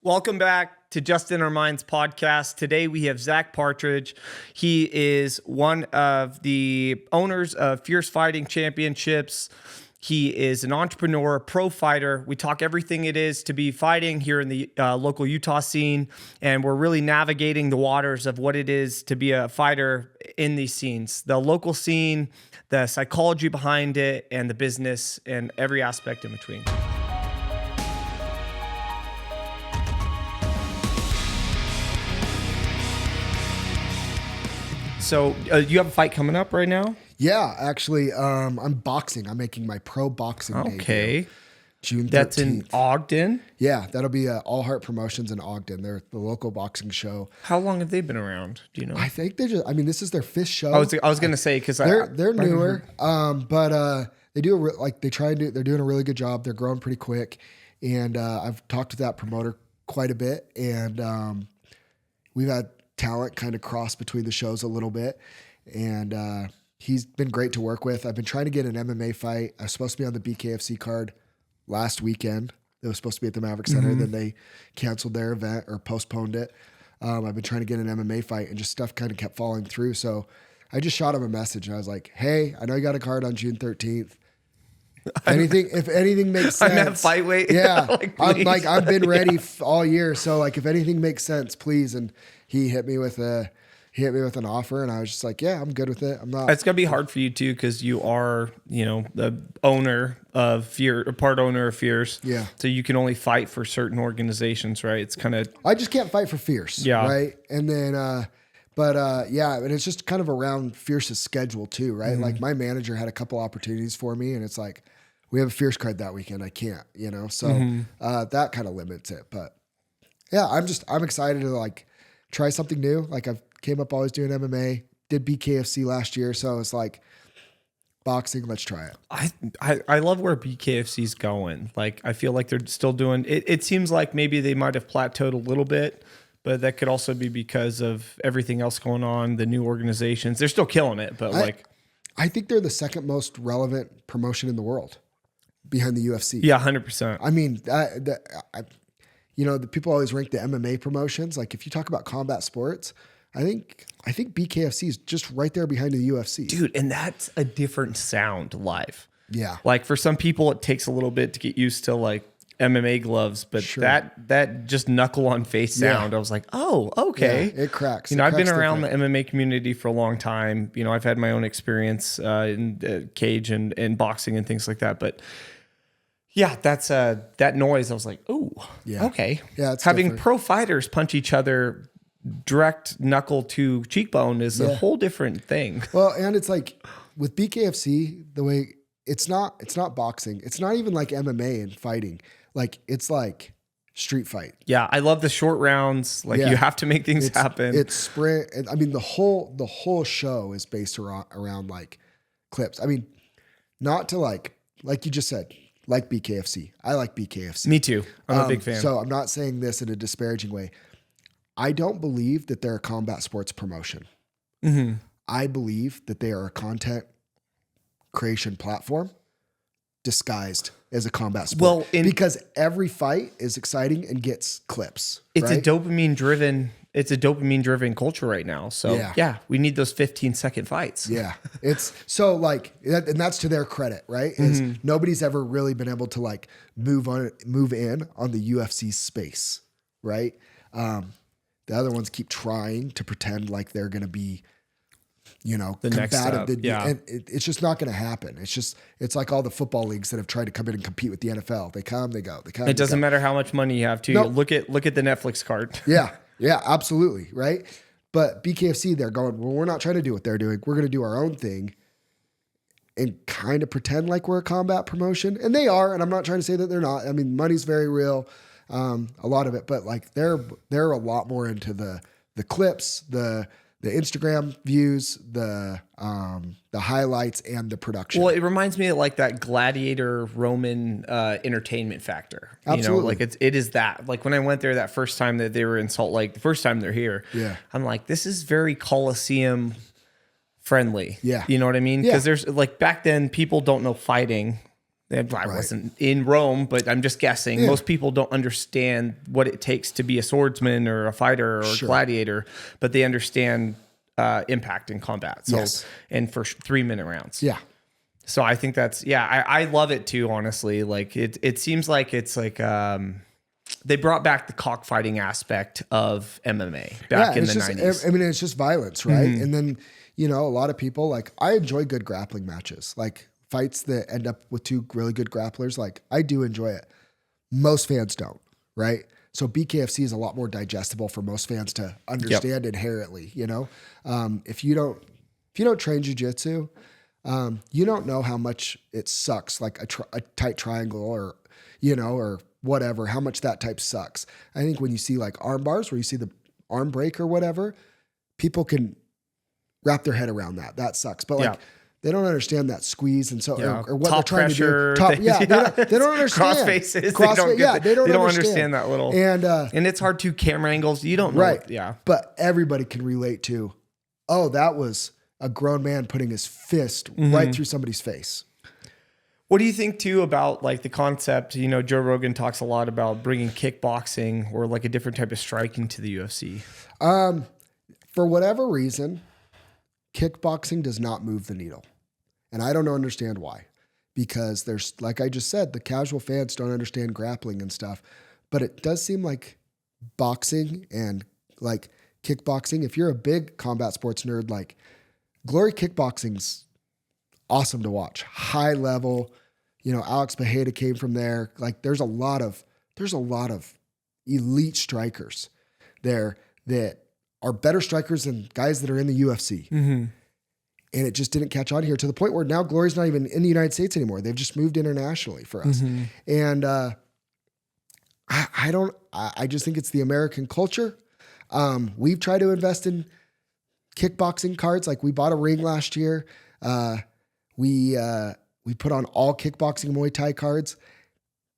Welcome back to Just in Our Minds podcast. Today we have Zach Partridge. He is one of the owners of Fierce Fighting Championships. He is an entrepreneur, pro fighter. We talk everything it is to be fighting here in the local Utah scene, and we're really navigating the waters of what it is to be a fighter in these scenes, the local scene, the psychology behind it, and the business, and every aspect in between. So you have a fight coming up right now? Yeah, actually, I'm boxing. I'm making my pro boxing debut. June 13th. That's in Ogden? Yeah, that'll be All Heart Promotions in Ogden. They're the local boxing show. How long have they been around? Do you know? I think this is their fifth show. I was going to say, because they're newer, but they do they're doing a really good job. They're growing pretty quick. And I've talked with that promoter quite a bit. And we've had talent kind of cross between the shows a little bit. And he's been great to work with. I've been trying to get an MMA fight. I was supposed to be on the BKFC card last weekend. It was supposed to be at the Maverick Center. Then they canceled their event or postponed it. I've been trying to get an MMA fight, and just stuff kind of kept falling through. So I just shot him a message, and I was like, hey, I know you got a card on June 13th. If anything makes sense. I'm at fight weight. Yeah. I've been ready all year. So if anything makes sense, please. And he hit me with an offer, and I was just like, yeah, I'm good with it. I'm not. It's going to be hard for you too, because you are, the owner of part owner of Fierce. Yeah. So you can only fight for certain organizations, right? It's kind of. I just can't fight for Fierce. Yeah. Right. And then, and it's just kind of around Fierce's schedule too, right? Mm-hmm. Like my manager had a couple opportunities for me, and it's like, we have a Fierce card that weekend. I can't, so that kind of limits it. But yeah, I'm excited to try something new. I've came up always doing MMA, did BKFC last year. So it's like boxing, let's try it. I love where BKFC's going. I feel like they're still doing it. It seems like maybe they might have plateaued a little bit, but that could also be because of everything else going on, the new organizations. They're still killing it, but I think they're the second most relevant promotion in the world behind the UFC. Yeah, 100%. I mean, the people always rank the MMA promotions. If you talk about combat sports, I think BKFC is just right there behind the UFC. Dude, and that's a different sound live. Yeah. For some people, it takes a little bit to get used to MMA gloves, but Sure. that just knuckle on face sound, I was like, oh, okay. Yeah, it cracks. I've been around the MMA community for a long time. I've had my own experience in cage and boxing and things like that. But yeah, that's that noise. I was like, oh, yeah. Okay. Yeah, it's having different. pro fighters punch each other direct knuckle to cheekbone is a whole different thing. Well, and it's with BKFC, the way it's not boxing. It's not even like MMA and fighting. It's like street fight. Yeah, I love the short rounds. You have to make things happen. It's sprint. I mean, the whole show is based around clips. I mean, not to like you just said, BKFC. I like BKFC. Me too. I'm a big fan. So I'm not saying this in a disparaging way. I don't believe that they're a combat sports promotion. Mm-hmm. I believe that they are a content creation platform disguised as a combat sport. Well, because every fight is exciting and gets clips. It's right? a dopamine driven culture right now. So yeah, we need those 15-second fights. Yeah. It's so and that's to their credit, right? Is nobody's ever really been able to move in on the UFC space, right? The other ones keep trying to pretend like they're going to be, the combative. Next And it's just not going to happen. It's like all the football leagues that have tried to come in and compete with the NFL. They come, they go. They come. It doesn't matter how much money you have too. Nope. Look at the Netflix card. Yeah, absolutely, right? But BKFC, they're going, well, we're not trying to do what they're doing. We're going to do our own thing and kind of pretend like we're a combat promotion. And they are, and I'm not trying to say that they're not. I mean, money's very real, a lot of it, but they're a lot more into the clips, the Instagram views, the highlights, and the production. Well, it reminds me of that gladiator Roman entertainment factor. Absolutely. It is that. When I went there that first time that they were in Salt Lake, the first time they're here, yeah, I'm like, this is very Coliseum friendly. Yeah. You know what I mean? Because there's back then people don't know fighting. And I wasn't in Rome, but I'm just guessing. Most people don't understand what it takes to be a swordsman or a fighter or a gladiator, but they understand impact in combat. So, and for 3-minute rounds. Yeah. So I think that's, I love it too, honestly. Like it seems like it's like, they brought back the cockfighting aspect of MMA back in the 90s. I mean, it's just violence, right? And then, a lot of people, like, I enjoy good grappling matches. Like, fights that end up with two really good grapplers, like, I do enjoy it. Most fans don't, right? So BKFC is a lot more digestible for most fans to understand inherently, if you don't train jiu-jitsu, you don't know how much it sucks, like a tight triangle or whatever, how much that type sucks. I think when you see like arm bars where you see the arm break or whatever, people can wrap their head around that. That sucks. But like, they don't understand that squeeze, and so or what top they're trying pressure, to do. They don't understand cross faces. They don't understand that little. And it's hard to camera angles. You don't know. Right. But everybody can relate to, that was a grown man putting his fist right through somebody's face. What do you think too about like the concept? Joe Rogan talks a lot about bringing kickboxing or like a different type of striking to the UFC. For whatever reason, kickboxing does not move the needle. And I don't understand why. Because there's, like I just said, the casual fans don't understand grappling and stuff. But it does seem like boxing and like kickboxing, if you're a big combat sports nerd, like Glory Kickboxing's awesome to watch. High level, Alex Bejeda came from there. Like there's a lot of elite strikers there that are better strikers than guys that are in the UFC. And it just didn't catch on here to the point where now Glory's not even in the United States anymore. They've just moved internationally for us. And I just think it's the American culture. We've tried to invest in kickboxing cards. Like we bought a ring last year. We put on all kickboxing Muay Thai cards.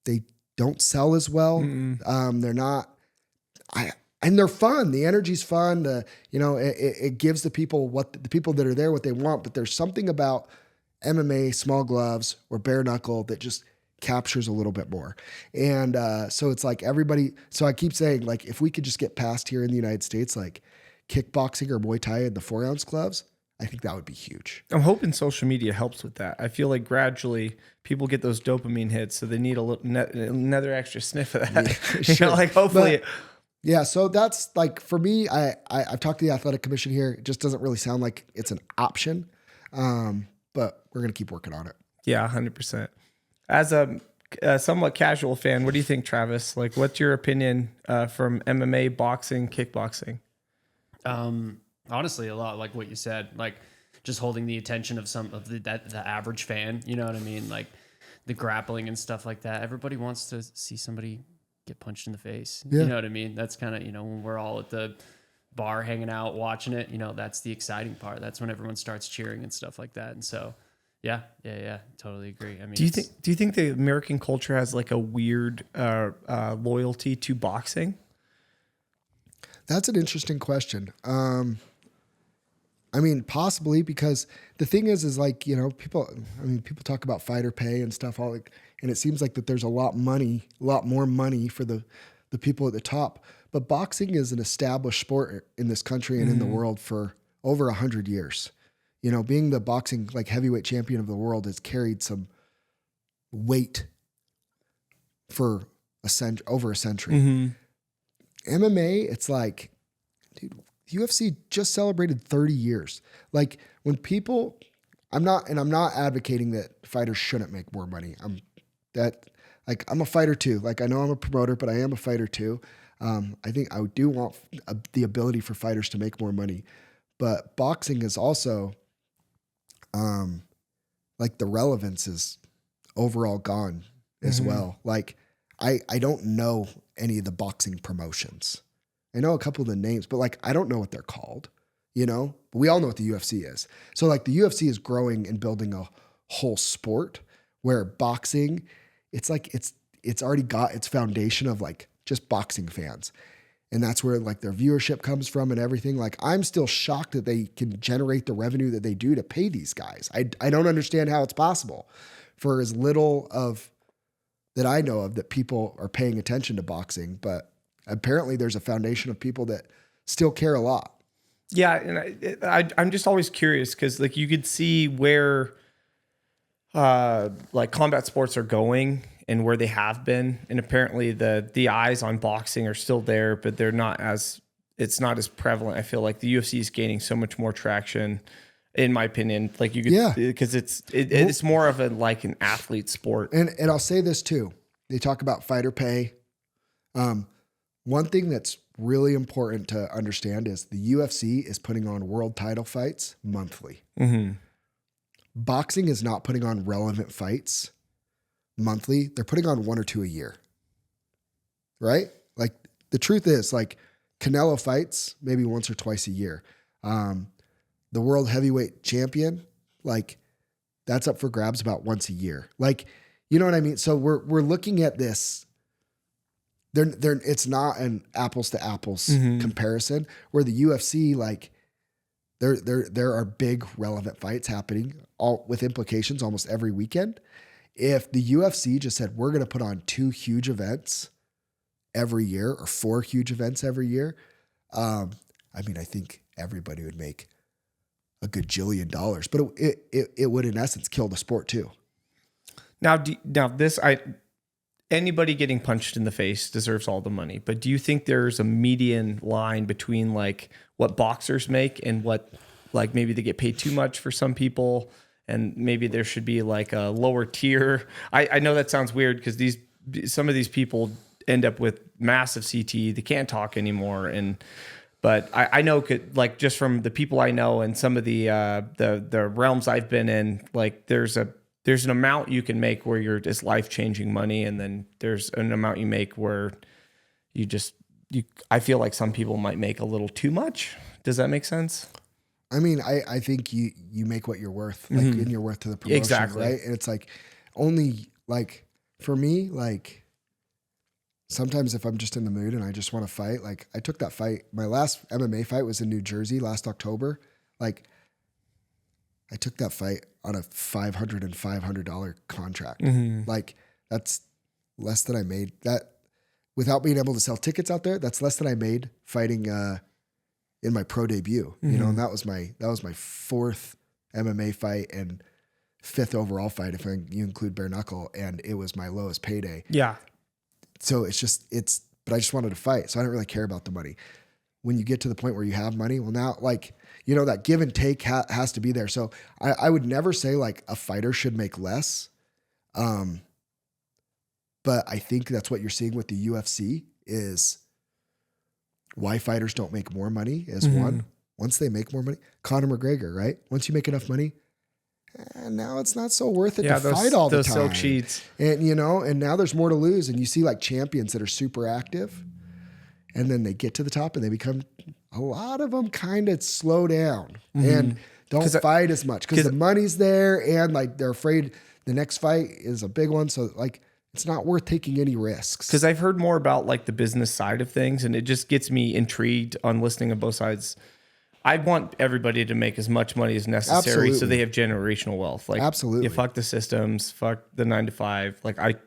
They don't sell as well. They're not, and they're fun. The energy's fun. It gives the people that are there what they want. But there's something about MMA, small gloves, or bare knuckle that just captures a little bit more. And so it's like everybody. So I keep saying, like, if we could just get past here in the United States, like kickboxing or Muay Thai in the 4-ounce gloves, I think that would be huge. I'm hoping social media helps with that. I feel like gradually people get those dopamine hits, so they need another extra sniff of that. Hopefully. Yeah, so that's like, for me, I've talked to the athletic commission here. It just doesn't really sound like it's an option, but we're going to keep working on it. Yeah, 100%. As a somewhat casual fan, what do you think, Travis? Like, what's your opinion from MMA, boxing, kickboxing? Honestly, a lot like what you said, like just holding the attention of the average fan, you know what I mean? Like the grappling and stuff like that. Everybody wants to see somebody get punched in the face. You know what I mean? That's kind of, when we're all at the bar hanging out, watching it, that's the exciting part. That's when everyone starts cheering and stuff like that. And so, yeah, totally agree. I mean, do you think the American culture has like a weird loyalty to boxing? That's an interesting question. I mean, possibly, because the thing is like, people talk about fighter pay and stuff, and it seems like that there's a lot more money for the people at the top. But boxing is an established sport in this country and in the world for over 100 years. Being the boxing like heavyweight champion of the world has carried some weight for over a century. MMA, it's like, dude, UFC just celebrated 30 years. Like when people, I'm not advocating that fighters shouldn't make more money. I'm a fighter too. Like I know I'm a promoter, but I am a fighter too. I think I do want the ability for fighters to make more money, but boxing is also, like the relevance is overall gone as well. Like I don't know any of the boxing promotions. I know a couple of the names, but like, I don't know what they're called, but we all know what the UFC is. So like the UFC is growing and building a whole sport where boxing, it's like, it's already got its foundation of like just boxing fans. and that's where like their viewership comes from and everything. Like I'm still shocked that they can generate the revenue that they do to pay these guys. I don't understand how it's possible for as little of that I know of that people are paying attention to boxing, but apparently there's a foundation of people that still care a lot. Yeah, and I'm just always curious because like you could see where like combat sports are going and where they have been, and apparently the eyes on boxing are still there, but it's not as prevalent. I feel like the UFC is gaining so much more traction, in my opinion. Like you could, because it's more of like an athlete sport. And I'll say this too. They talk about fighter pay. One thing that's really important to understand is the UFC is putting on world title fights monthly. Mm-hmm. Boxing is not putting on relevant fights monthly. They're putting on 1 or 2 a year. Right? Like the truth is like Canelo fights maybe once or twice a year. The world heavyweight champion, like that's up for grabs about once a year. Like, you know what I mean? So we're looking at this. It's not an apples to apples comparison where the UFC, like there are big relevant fights happening all with implications almost every weekend. If the UFC just said, we're going to put on 2 huge events every year or 4 huge events every year. I mean, I think everybody would make a gajillion dollars, but it would in essence kill the sport too. Now anybody getting punched in the face deserves all the money, but do you think there's a median line between like what boxers make and what like maybe they get paid too much for some people, and maybe there should be like a lower tier? I know that sounds weird because some of these people end up with massive CTE. They can't talk anymore, but I know like just from the people I know and some of the realms I've been in, like there's an amount you can make where it's life-changing money, and then there's an amount you make where I feel like some people might make a little too much. Does that make sense? I mean, I think you make what you're worth, like in your worth to the promotion, exactly. Right? And it's like only like for me, like sometimes if I'm just in the mood and I just want to fight, like I took that fight. My last MMA fight was in New Jersey last October. Like I took that fight on a $500 and $500 contract. Like that's less than I made that without being able to sell tickets out there. That's less than I made fighting in my pro debut, you know, and that was my 4th MMA fight and 5th overall fight if you include bare knuckle, and it was my lowest payday. Yeah. So but I just wanted to fight, so I don't really care about the money. When you get to the point where you have money, well now, like, you know, that give and take has to be there. So I would never say like a fighter should make less. But I think that's what you're seeing with the UFC is why fighters don't make more money is one. Once they make more money, Conor McGregor, right? Once you make enough money, now it's not so worth it to fight all the time. Those silk sheets. And, you know, and now there's more to lose. And you see like champions that are super active, and then they get to the top and they become, a lot of them kind of slow down and don't fight as much because the money's there and like they're afraid the next fight is a big one. So like it's not worth taking any risks. Because I've heard more about like the business side of things, and it just gets me intrigued on listening on both sides. I want everybody to make as much money as necessary so they have generational wealth. Like absolutely, you fuck the systems, fuck the 9 to 5. Like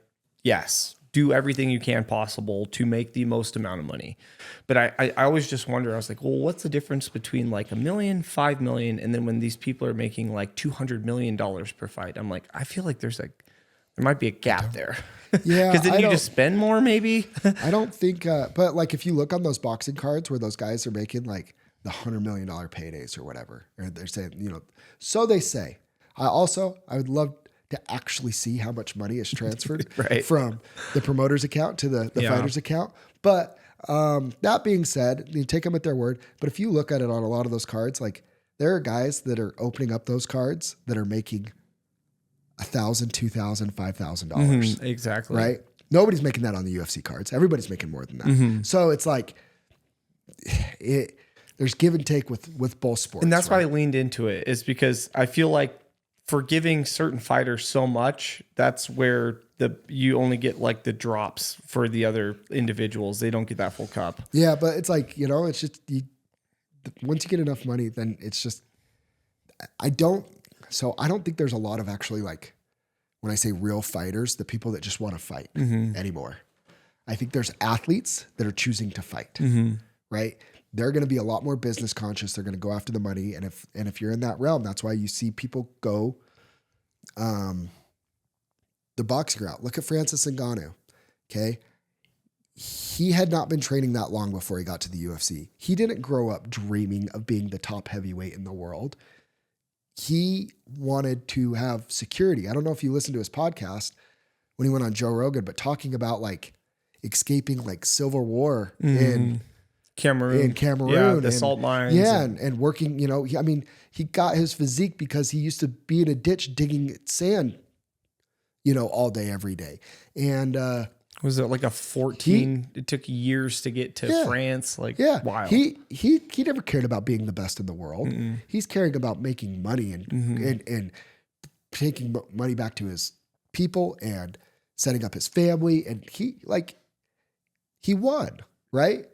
yes, do everything you can possible to make the most amount of money. But I always just wonder, I was like, well, what's the difference between like $1 million, 5 million, and then when these people are making like $200 million per fight? I'm like, I feel like there might be a gap there. Yeah. Because then you just spend more maybe. I don't think, but like if you look on those boxing cards where those guys are making like the $100 million paydays or whatever, or they're saying, you know, so they say. I would love to actually see how much money is transferred from the promoter's account to the fighter's account. But that being said, you take them at their word. But if you look at it on a lot of those cards, like there are guys that are opening up those cards that are making $1,000, $2,000, $5,000. Exactly. Right? Nobody's making that on the UFC cards. Everybody's making more than that. So it's like there's give and take with both sports. And that's why I leaned into it, is because I feel like giving certain fighters so much, that's where you only get like the drops for the other individuals. They don't get that full cup. Yeah, but it's like, it's just once you get enough money, then it's just I don't think there's a lot of actually, like, when I say real fighters, the people that just want to fight anymore. I think there's athletes that are choosing to fight, right? They're going to be a lot more business conscious. They're going to go after the money. And if you're in that realm, that's why you see people go the boxing route. Look at Francis Ngannou. Okay. He had not been training that long before he got to the UFC. He didn't grow up dreaming of being the top heavyweight in the world. He wanted to have security. I don't know if you listened to his podcast when he went on Joe Rogan, but talking about like escaping like civil war in Cameroon. Yeah, the salt mines. Yeah, and working, he got his physique because he used to be in a ditch digging sand, all day, every day. And was it like a 14? It took years to get to France. Like, wild. He never cared about being the best in the world. He's caring about making money and taking money back to his people and setting up his family. And he won, right?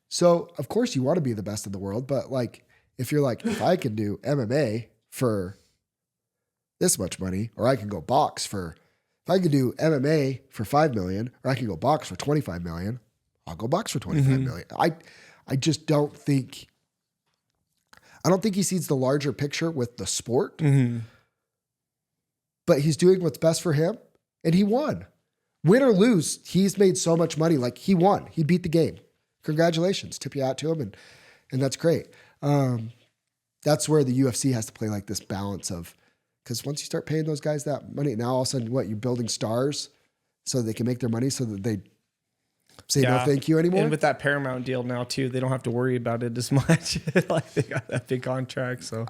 So of course you want to be the best in the world, but like, if you're like, if I can do MMA for this much money, or I can go box for, if I could do MMA for 5 million, or I can go box for 25 million, I'll go box for 25 million. I just don't think he sees the larger picture with the sport, but he's doing what's best for him, and he won. Win or lose, he's made so much money. Like, he won. He beat the game. Congratulations. Tip you out to him, and that's great. That's where the UFC has to play like this balance of, because once you start paying those guys that money, now all of a sudden, you're building stars so they can make their money so that they say no thank you anymore. And with that Paramount deal now too, they don't have to worry about it as much. Like, they got that big contract. So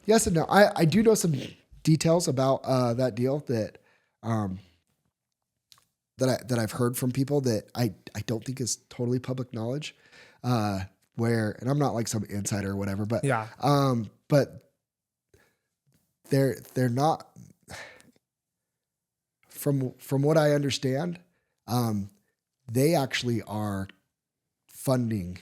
yes and no. I do know some details about that deal that I've heard from people that I don't think is totally public knowledge. And I'm not like some insider or whatever, but but they're not, from what I understand, they actually are funding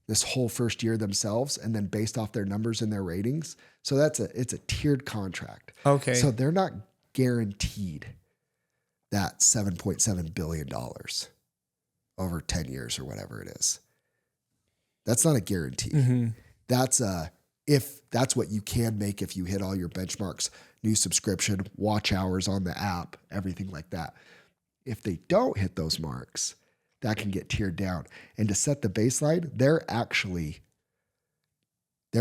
this whole first year themselves, and then based off their numbers and their ratings. So it's a tiered contract. Okay. So they're not guaranteed that $7.7 billion over 10 years or whatever it is. That's not a guarantee. That's if that's what you can make if you hit all your benchmarks, new subscription, watch hours on the app, everything like that. If they don't hit those marks, that can get tiered down. And to set the baseline, they're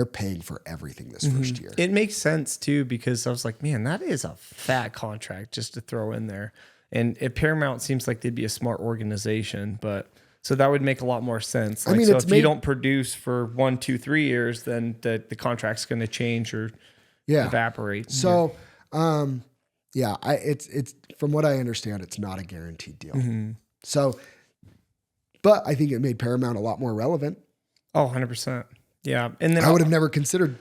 paying for everything this first year. It makes sense too, because I was like, man, that is a fat contract just to throw in there. And Paramount seems like they'd be a smart organization, but so that would make a lot more sense. Like, so if you don't produce for 1, 2, 3 years, then the contract's going to change or evaporate. So, it's from what I understand, it's not a guaranteed deal. So, but I think it made Paramount a lot more relevant. Oh, 100%. Yeah. And then I would have never considered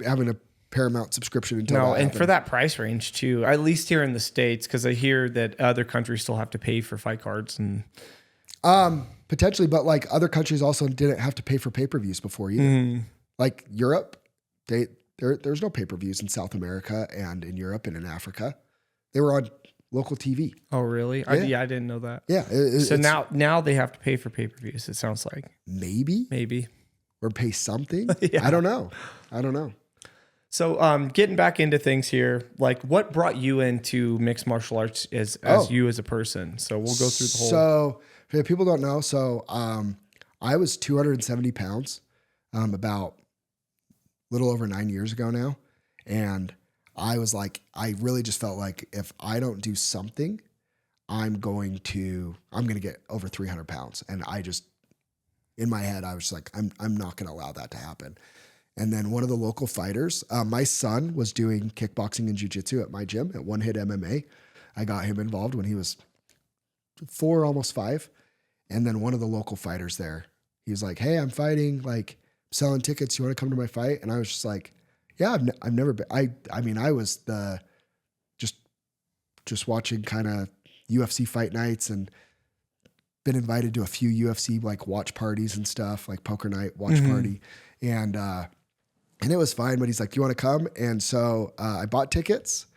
having a Paramount subscription until that happened. For that price range too, at least here in the States, because I hear that other countries still have to pay for fight cards and potentially, but like other countries also didn't have to pay for pay-per-views before either. Like Europe, there's no pay-per-views in South America and in Europe and in Africa. They were on local TV. Oh, really? Yeah. I didn't know that. Yeah. So now they have to pay for pay-per-views, it sounds like. Maybe. Or pay something. Yeah. I don't know. So getting back into things here, like what brought you into mixed martial arts as you as a person? So we'll go through the whole. So if people don't know, I was 270 pounds about a little over 9 years ago now. And I was like, I really just felt like if I don't do something, I'm going to get over 300 pounds. And I just, in my head, I was like, I'm not going to allow that to happen. And then one of the local fighters, my son was doing kickboxing and jiu-jitsu at my gym at One Hit MMA. I got him involved when he was 4, almost 5. And then one of the local fighters there, he was like, hey, I'm fighting, like selling tickets. You want to come to my fight? And I was just like, Yeah, I've never been. I mean, I was just watching kind of UFC fight nights and been invited to a few UFC like watch parties and stuff, like poker night watch party, and it was fine. But he's like, "Do you want to come?" And so I bought tickets.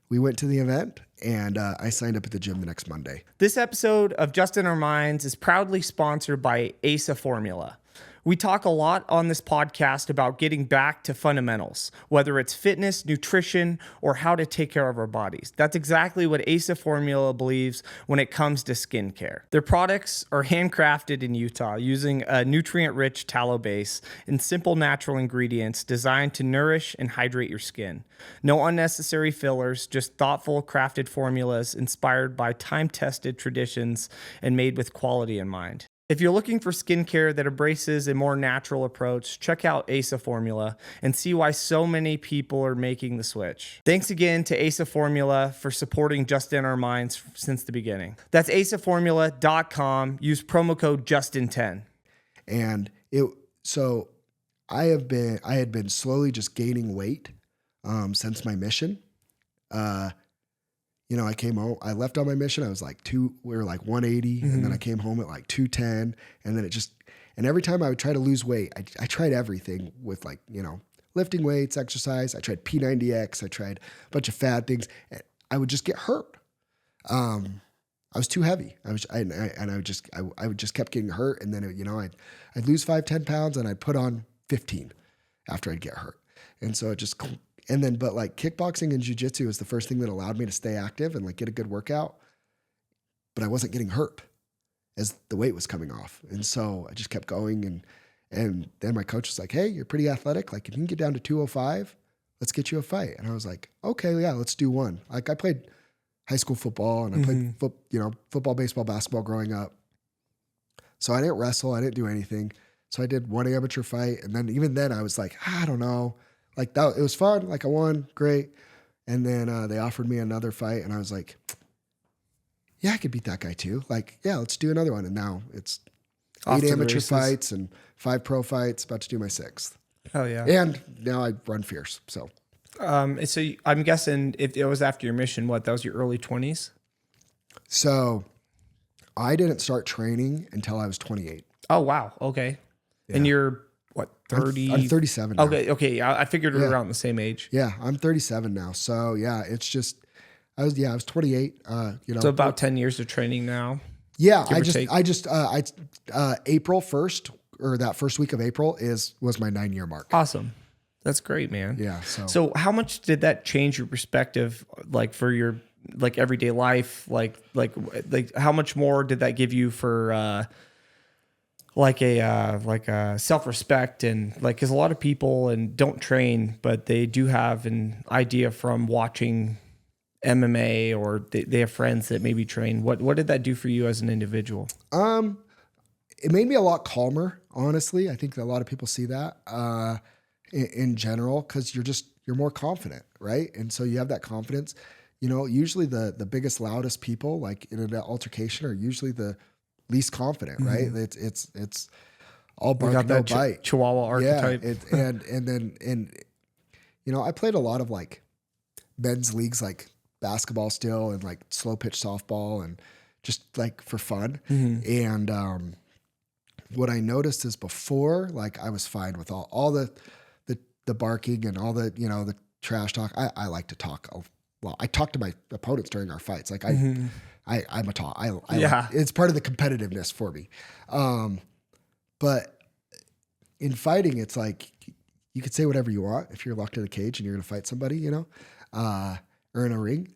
We went to the event, and I signed up at the gym the next Monday. This episode of Just in Our Minds is proudly sponsored by ASA Formula. We talk a lot on this podcast about getting back to fundamentals, whether it's fitness, nutrition, or how to take care of our bodies. That's exactly what ASA Formula believes when it comes to skincare. Their products are handcrafted in Utah using a nutrient-rich tallow base and simple natural ingredients designed to nourish and hydrate your skin. No unnecessary fillers, just thoughtful crafted formulas inspired by time-tested traditions and made with quality in mind. If you're looking for skincare that embraces a more natural approach, check out ASA Formula and see why so many people are making the switch. Thanks again to ASA Formula for supporting Just in Our Minds since the beginning. That's asaformula.com. Use promo code JUSTIN10. And so I had been slowly just gaining weight since my mission. I came home, I left on my mission. I was like we were like 180. And then I came home at like 210. And then and every time I would try to lose weight, I tried everything with like, lifting weights, exercise. I tried P90X. I tried a bunch of fad things. And I would just get hurt. I was too heavy. I would just kept getting hurt. And then, I'd lose 5-10 pounds and I'd put on 15 after I'd get hurt. And so but like kickboxing and jiu-jitsu was the first thing that allowed me to stay active and like get a good workout, but I wasn't getting hurt as the weight was coming off. And so I just kept going. And then my coach was like, "Hey, you're pretty athletic. Like if you can get down to 205, let's get you a fight." And I was like, "Okay, yeah, let's do one." Like I played high school football and I played football, baseball, basketball growing up. So I didn't wrestle. I didn't do anything. So I did one amateur fight. And then even then I was like, I don't know. Like that, it was fun. Like I won, great. And then they offered me another fight, and I was like, "Yeah, I could beat that guy too. Like, yeah, let's do another one." And now it's 8 amateur fights and 5 pro fights. About to do my 6th. Hell yeah! And now I run Fierce. So, so I'm guessing if it was after your mission, that was your early 20s. So, I didn't start training until I was 28. Oh wow! Okay, yeah. And you're. What, 30? I'm 37 now. Okay. I figured we were around the same age. Yeah, I'm 37 now. So yeah, it's just, I was 28. So about 10 years of training now. Yeah, April 1st or that first week of April was my 9-year mark. Awesome. That's great, man. Yeah. So how much did that change your perspective, like for your like everyday life? Like how much more did that give you for, like a self-respect and like, cause a lot of people don't train, but they do have an idea from watching MMA or they have friends that maybe train. What did that do for you as an individual? It made me a lot calmer, honestly. I think that a lot of people see that, in general, cause you're more confident. Right. And so you have that confidence, usually the biggest, loudest people like in an altercation are usually the least confident, right? It's all bark, no bite. Chihuahua archetype. Yeah, and then I played a lot of like men's leagues, like basketball still, and like slow pitch softball, and just like for fun. And what I noticed is before, like I was fine with all the barking and all the the trash talk. I like to talk. Well, I talk to my opponents during our fights. Like I'm a talk. It's part of the competitiveness for me. But in fighting, it's like you could say whatever you want if you're locked in a cage and you're going to fight somebody, or in a ring.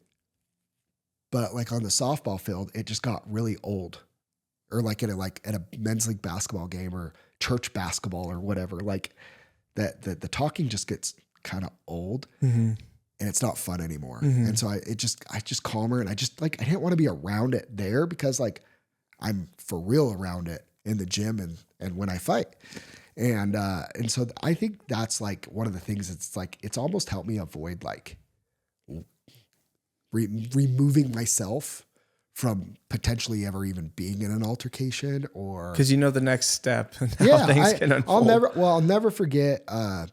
But like on the softball field, it just got really old, or like at a men's league basketball game or church basketball or whatever. Like the talking just gets kind of old. And it's not fun anymore. And so I just calmer, and I didn't want to be around it there because like I'm for real around it in the gym and when I fight. And so I think that's like one of the things. It's like, it's almost helped me avoid like removing myself from potentially ever even being in an altercation, or because the next step and how things can unfold. I'll never forget, I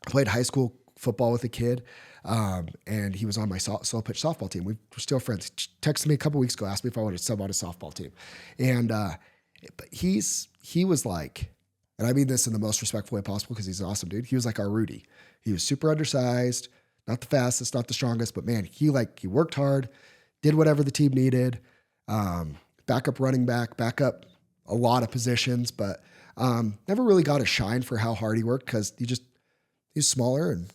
played high school football with a kid, and he was on my slow pitch softball team. We're still friends. He texted me a couple weeks ago, asked me if I wanted to sub on his softball team, and but he was like, and I mean this in the most respectful way possible because he's an awesome dude. He was like our Rudy. He was super undersized, not the fastest, not the strongest, but man, he worked hard, did whatever the team needed. Backup running back, backup a lot of positions, but never really got a shine for how hard he worked because he's smaller and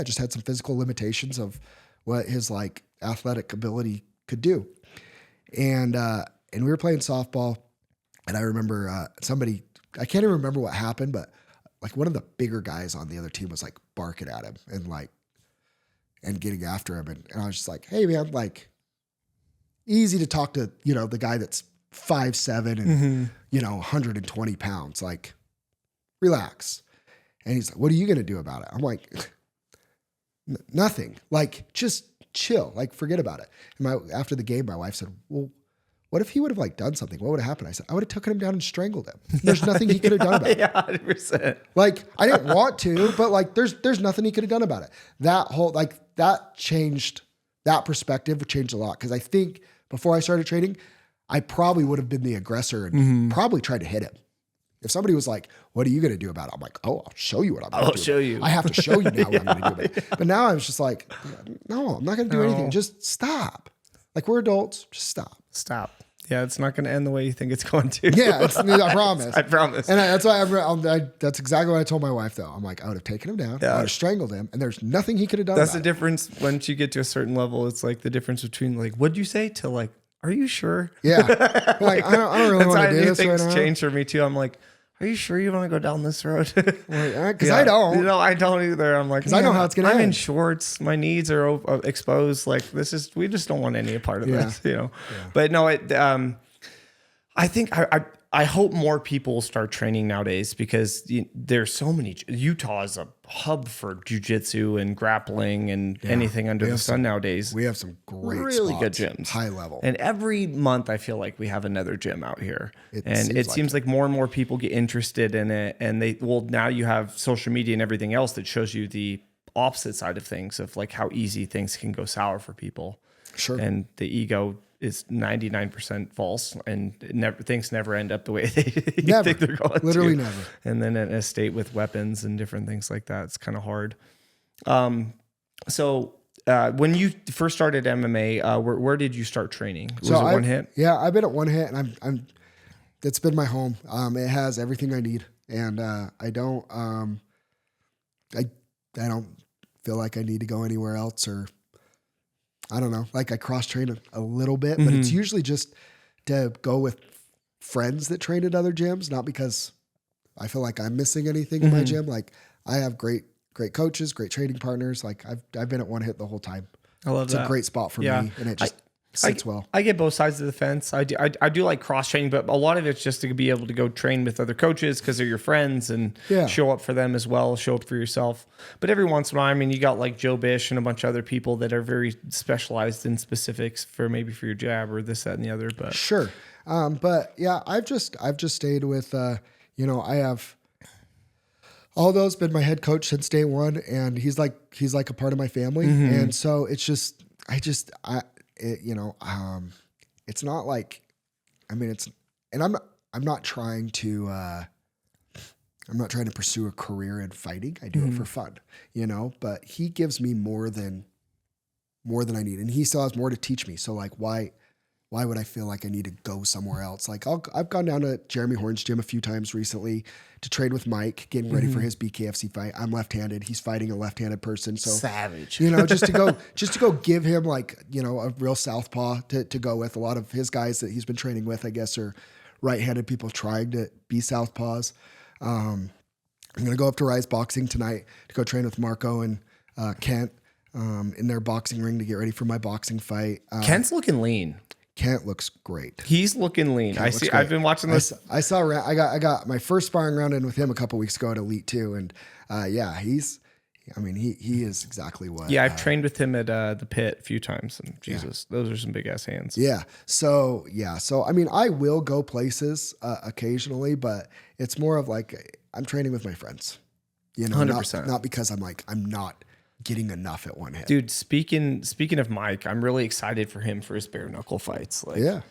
just had some physical limitations of what his like athletic ability could do. And we were playing softball, and I remember I can't even remember what happened, but like one of the bigger guys on the other team was like barking at him and getting after him. And I was just like, hey man, like easy to talk to, the guy that's 5'7" and, 120 pounds, like relax. And he's like, what are you going to do about it? I'm like, nothing, like just chill, like forget about it. And after the game, my wife said, well, what if he would have like done something? What would have happened? I said, I would have taken him down and strangled him. There's nothing he could have done about it. Yeah, 100%. Like I didn't want to, but like there's nothing he could have done about it. That changed, that perspective changed a lot. Cause I think before I started training, I probably would have been the aggressor and probably tried to hit him. If somebody was like, what are you going to do about it? I'm like, oh, I'll show you what I'm going to do. I'll show you. I have to show you now what I'm going to do about it. But now I was just like, no, I'm not going to do anything. Just stop. Like we're adults. Just stop. Stop. Yeah, it's not going to end the way you think it's going to. Yeah, I promise. I promise. And that's why that's exactly what I told my wife though. I'm like, I would have taken him down. I would have strangled him, and there's nothing he could have done. That's about the difference. Once you get to a certain level, it's like the difference between like, what'd you say to like, are you sure? Yeah. Like, I don't really want to do this right things now. Change for me too. I'm like, are you sure you want to go down this road? Because I don't. I don't either. I'm like, I know how it's going to end. I'm in shorts. My knees are exposed. Like we just don't want any part of this, Yeah. But no, I think I hope more people start training nowadays because there's so many. Utah is a hub for jiu-jitsu and grappling and anything under the sun nowadays. We have some great, really spots, good gyms, high level. And every month I feel like we have another gym out here, It seems like more and more people get interested in it. And now you have social media and everything else that shows you the opposite side of things of like how easy things can go sour for people. Sure. And the ego is 99% false, and things never end up the way they think they're going to. Literally never. And then in a state with weapons and different things like that, it's kind of hard. So when you first started MMA, where did you start training? Was it One Hit? Yeah, I've been at One Hit, and I'm. It's been my home. It has everything I need, and I don't feel like I need to go anywhere else or. I don't know, like I cross train a little bit, but it's usually just to go with friends that train at other gyms, not because I feel like I'm missing anything in my gym. Like I have great coaches, great training partners. Like I've been at One Hit the whole time. I love that. It's a great spot for me, and it just sits well. I get both sides of the fence. I do like cross training, but a lot of it's just to be able to go train with other coaches because they're your friends and show up for them as well, show up for yourself. But every once in a while, I mean, you got like Joe Bish and a bunch of other people that are very specialized in specifics for maybe for your jab or this, that, and the other. But sure. But yeah, I've just stayed with, I have Aldo's been my head coach since day one, and he's like a part of my family. And so it's just, it's not like, I mean, I'm not trying to pursue a career in fighting. I do it for fun, but he gives me more than I need. And he still has more to teach me. So like, why would I feel like I need to go somewhere else? Like I've gone down to Jeremy Horn's gym a few times recently to train with Mike, getting ready for his BKFC fight. I'm left-handed. He's fighting a left-handed person. So savage, just to go give him like, a real southpaw to go with. A lot of his guys that he's been training with, I guess, are right-handed people trying to be southpaws. I'm going to go up to Rise Boxing tonight to go train with Marco and Kent in their boxing ring to get ready for my boxing fight. Kent's looking lean. Kent looks great. He's looking lean. Kent I see. Great. I've been watching this. I got my first sparring round in with him a couple weeks ago at Elite 2, and he is exactly what. Yeah, I've trained with him at the pit a few times, and Jesus, those are some big ass hands. Yeah. So I mean, I will go places occasionally, but it's more of like I'm training with my friends. You know, 100%. not because I'm not getting enough at one hit. Dude, speaking of Mike, I'm really excited for him for his bare knuckle fights. Like, Yeah.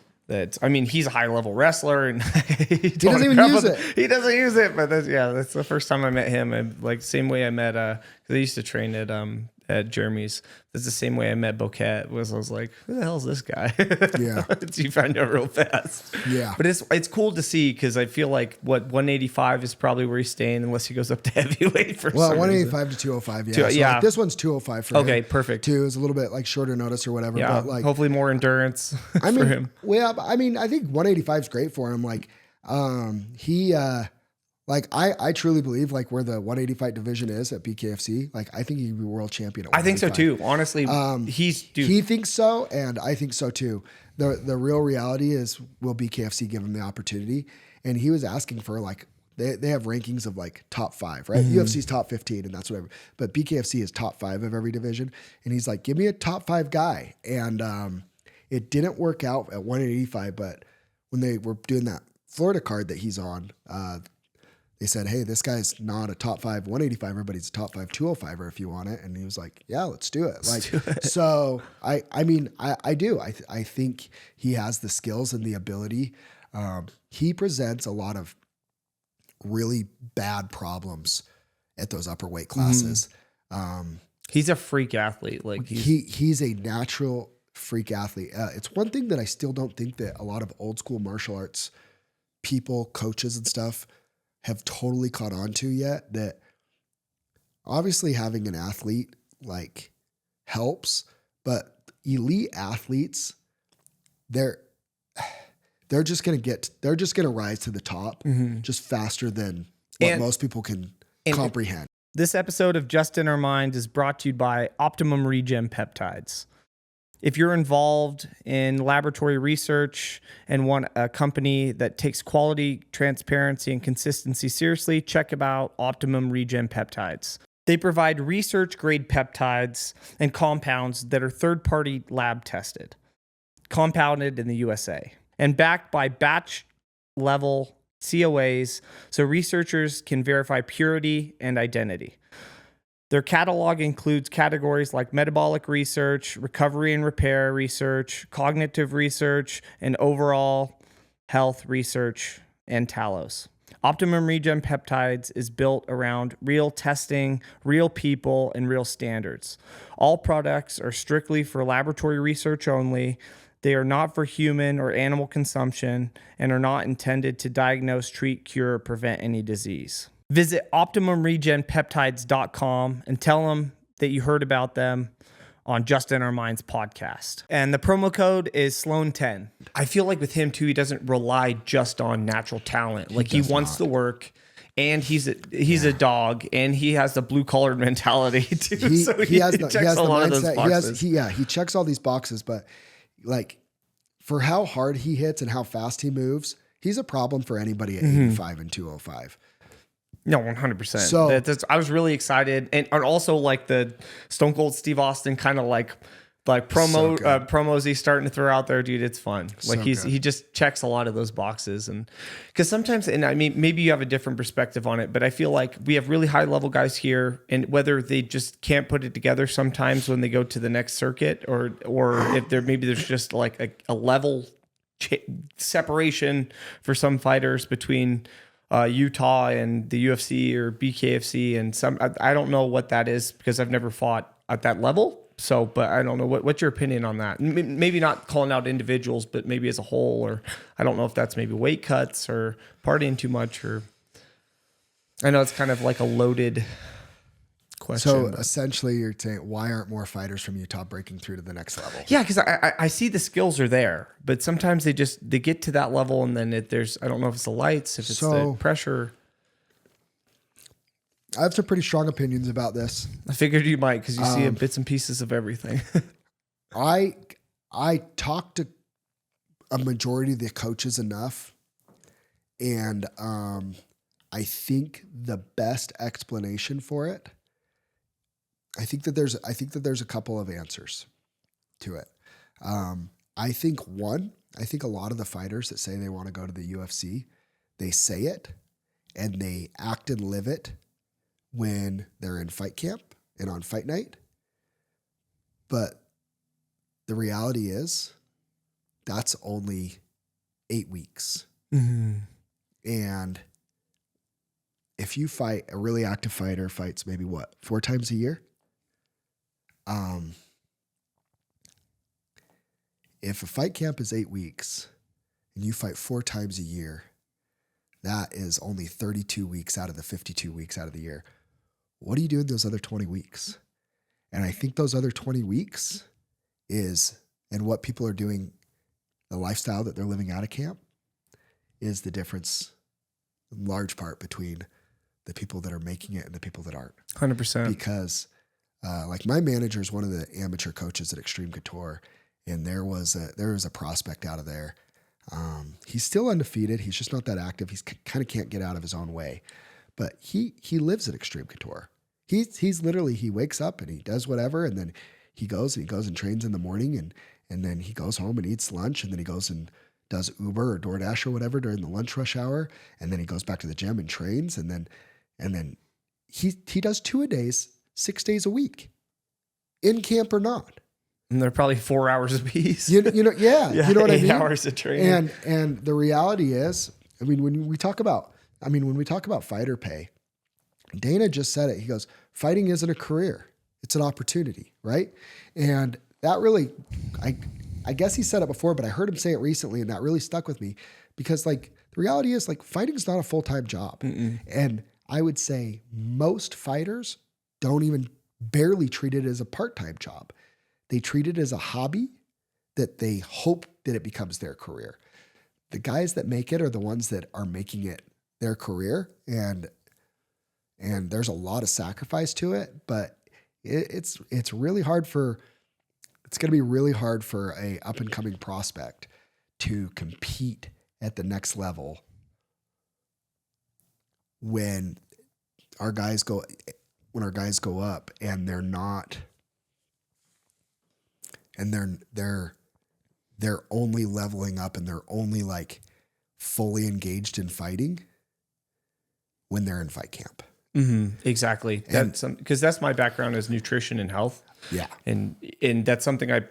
I mean, he's a high level wrestler, and he doesn't even use it. He doesn't use it, but that's the first time I met him. And like same way I met, because I used to train at Jeremy's. That's the same way I met Boquette. I was like, who the hell is this guy? Yeah. You find out real fast. Yeah. But it's cool to see because I feel like 185 is probably where he's staying unless he goes up to heavyweight for some 185 reason. to 205. Yeah. So, yeah. Like, this one's 205 for him. Okay, perfect. Too is a little bit like shorter notice or whatever. Yeah, But like, hopefully more endurance I mean, for him. Well, I mean, I think 185 is great for him. Like, I truly believe like where the 185 division is at BKFC, like I think he'd be world champion at 185. I think so too. Honestly, he thinks so, and I think so too. The real reality is, will BKFC give him the opportunity? And he was asking for like they have rankings of like top 5, right? UFC's top 15, and that's whatever. But BKFC is top 5 of every division, and he's like, give me a top 5 guy. And it didn't work out at 185, but when they were doing that Florida card that he's on, they said, hey, this guy's not a top 5 185er, but he's a top 5 205er if you want it. And he was like, yeah, let's do it. So I mean, I do. I think he has the skills and the ability. He presents a lot of really bad problems at those upper weight classes. He's a freak athlete. Like he's a natural freak athlete. It's one thing that I still don't think that a lot of old school martial arts people, coaches and stuff have totally caught on to yet, that obviously having an athlete like helps, but elite athletes, they're just going to rise to the top just faster than what most people can comprehend. This episode of Just in Our Mind is brought to you by Optimum Regen Peptides. If you're involved in laboratory research and want a company that takes quality, transparency, and consistency seriously, check out Optimum Regen Peptides. They provide research-grade peptides and compounds that are third-party lab tested, compounded in the USA, and backed by batch-level COAs so researchers can verify purity and identity. Their catalog includes categories like metabolic research, recovery and repair research, cognitive research, and overall health research, and Talos. Optimum Regen Peptides is built around real testing, real people, and real standards. All products are strictly for laboratory research only. They are not for human or animal consumption and are not intended to diagnose, treat, cure, or prevent any disease. Visit OptimumRegenPeptides.com and tell them that you heard about them on Just in Our Minds podcast. And the promo code is Sloan10. I feel like with him too, he doesn't rely just on natural talent. Like he wants the work, and he's a dog, and he has the blue collar mentality too. He checks a lot of those boxes. He checks all these boxes, but like for how hard he hits and how fast he moves, he's a problem for anybody at 85 and 205. No, 100%. So I was really excited, and also like the Stone Cold Steve Austin kind of like promos he's starting to throw out there, dude. It's fun. Like he just checks a lot of those boxes, and because sometimes, and I mean, maybe you have a different perspective on it, but I feel like we have really high level guys here, and whether they just can't put it together sometimes when they go to the next circuit, or if there's just like a level separation for some fighters between Utah and the UFC or BKFC, and I don't know what that is because I've never fought at that level. So, but I don't know what's your opinion on that. Maybe not calling out individuals, but maybe as a whole, or I don't know if that's maybe weight cuts or partying too much, or I know it's kind of like a loaded question. So essentially you're saying, why aren't more fighters from Utah breaking through to the next level? Yeah, because I see the skills are there, but sometimes they get to that level, and then I don't know if it's the lights, if it's the pressure. I have some pretty strong opinions about this. I figured you might, because you see bits and pieces of everything. I talked to a majority of the coaches enough, and I think the best explanation for it, I think that there's a couple of answers to it. I think a lot of the fighters that say they want to go to the UFC, they say it and they act and live it when they're in fight camp and on fight night. But the reality is that's only 8 weeks. And if you fight, a really active fighter fights maybe 4 times a year? If a fight camp is 8 weeks and you fight 4 times a year, that is only 32 weeks out of the 52 weeks out of the year. What are you doing those other 20 weeks? And I think those other 20 weeks and what people are doing, the lifestyle that they're living out of camp, is the difference in large part between the people that are making it and the people that aren't. 100%. Because like my manager is one of the amateur coaches at Extreme Couture, and there was a prospect out of there. He's still undefeated. He's just not that active. He's kind of can't get out of his own way, but he lives at Extreme Couture. He's literally, he wakes up and he does whatever. And then he goes and trains in the morning, and then he goes home and eats lunch. And then he goes and does Uber or DoorDash or whatever during the lunch rush hour. And then he goes back to the gym and trains. And then he does 2-a-days, 6 days a week, in camp or not. And they're probably 4 hours apiece. You know, yeah, you know what I mean? 8 hours of training. And the reality is, I mean, when we talk about fighter pay, Dana just said it. He goes, fighting isn't a career. It's an opportunity, right? And that really, I guess he said it before, but I heard him say it recently, and that really stuck with me, because like the reality is, like, fighting is not a full-time job. And I would say most fighters don't even barely treat it as a part-time job. They treat it as a hobby that they hope that it becomes their career. The guys that make it are the ones that are making it their career, and there's a lot of sacrifice to it, but it's really hard it's going to be really hard for a up and coming prospect to compete at the next level when our guys go up and they're not, and they're only leveling up and they're only like fully engaged in fighting when they're in fight camp. Exactly. Because that's my background is nutrition and health. Yeah. And that's something I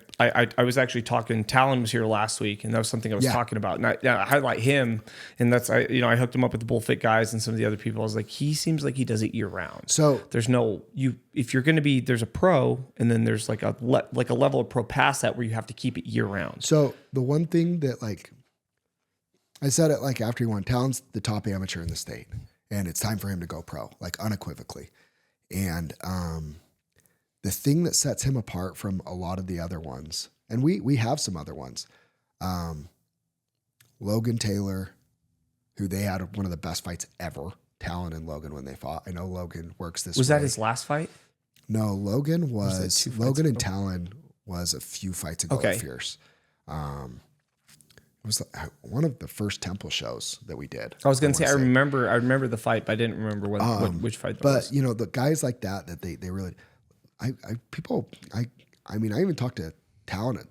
was actually talking, Talon was here last week, and that was something I was talking about. And I highlight him, and that's, I hooked him up with the Bullfit guys and some of the other people. I was like, he seems like he does it year round. So there's if you're going to be, there's a pro, and then there's like a level of pro past that where you have to keep it year round. So the one thing that, like, I said it like after he won, Talon's the top amateur in the state, and it's time for him to go pro, like unequivocally. And, the thing that sets him apart from a lot of the other ones, and we have some other ones, Logan Taylor, who they had one of the best fights ever, Talon and Logan, when they fought. I know Logan works this way. Was that his last fight? No, Logan and Talon was a few fights ago at Fierce. It was one of the first Temple shows that we did. I was going to say, I remember the fight, but I didn't remember which fight that was. But, the guys like that they really... I even talked to Talon.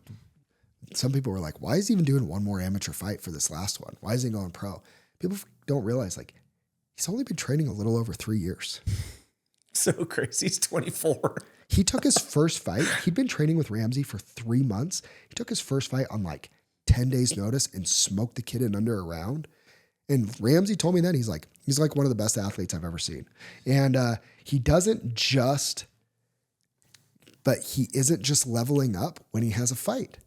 Some people were like, why is he even doing one more amateur fight for this last one? Why is he going pro? People don't realize, like, he's only been training a little over 3 years. So crazy. He's 24. He took his first fight. He'd been training with Ramsey for 3 months. He took his first fight on like 10 days notice and smoked the kid in under a round. And Ramsey told me that he's like one of the best athletes I've ever seen. And he isn't just leveling up when he has a fight.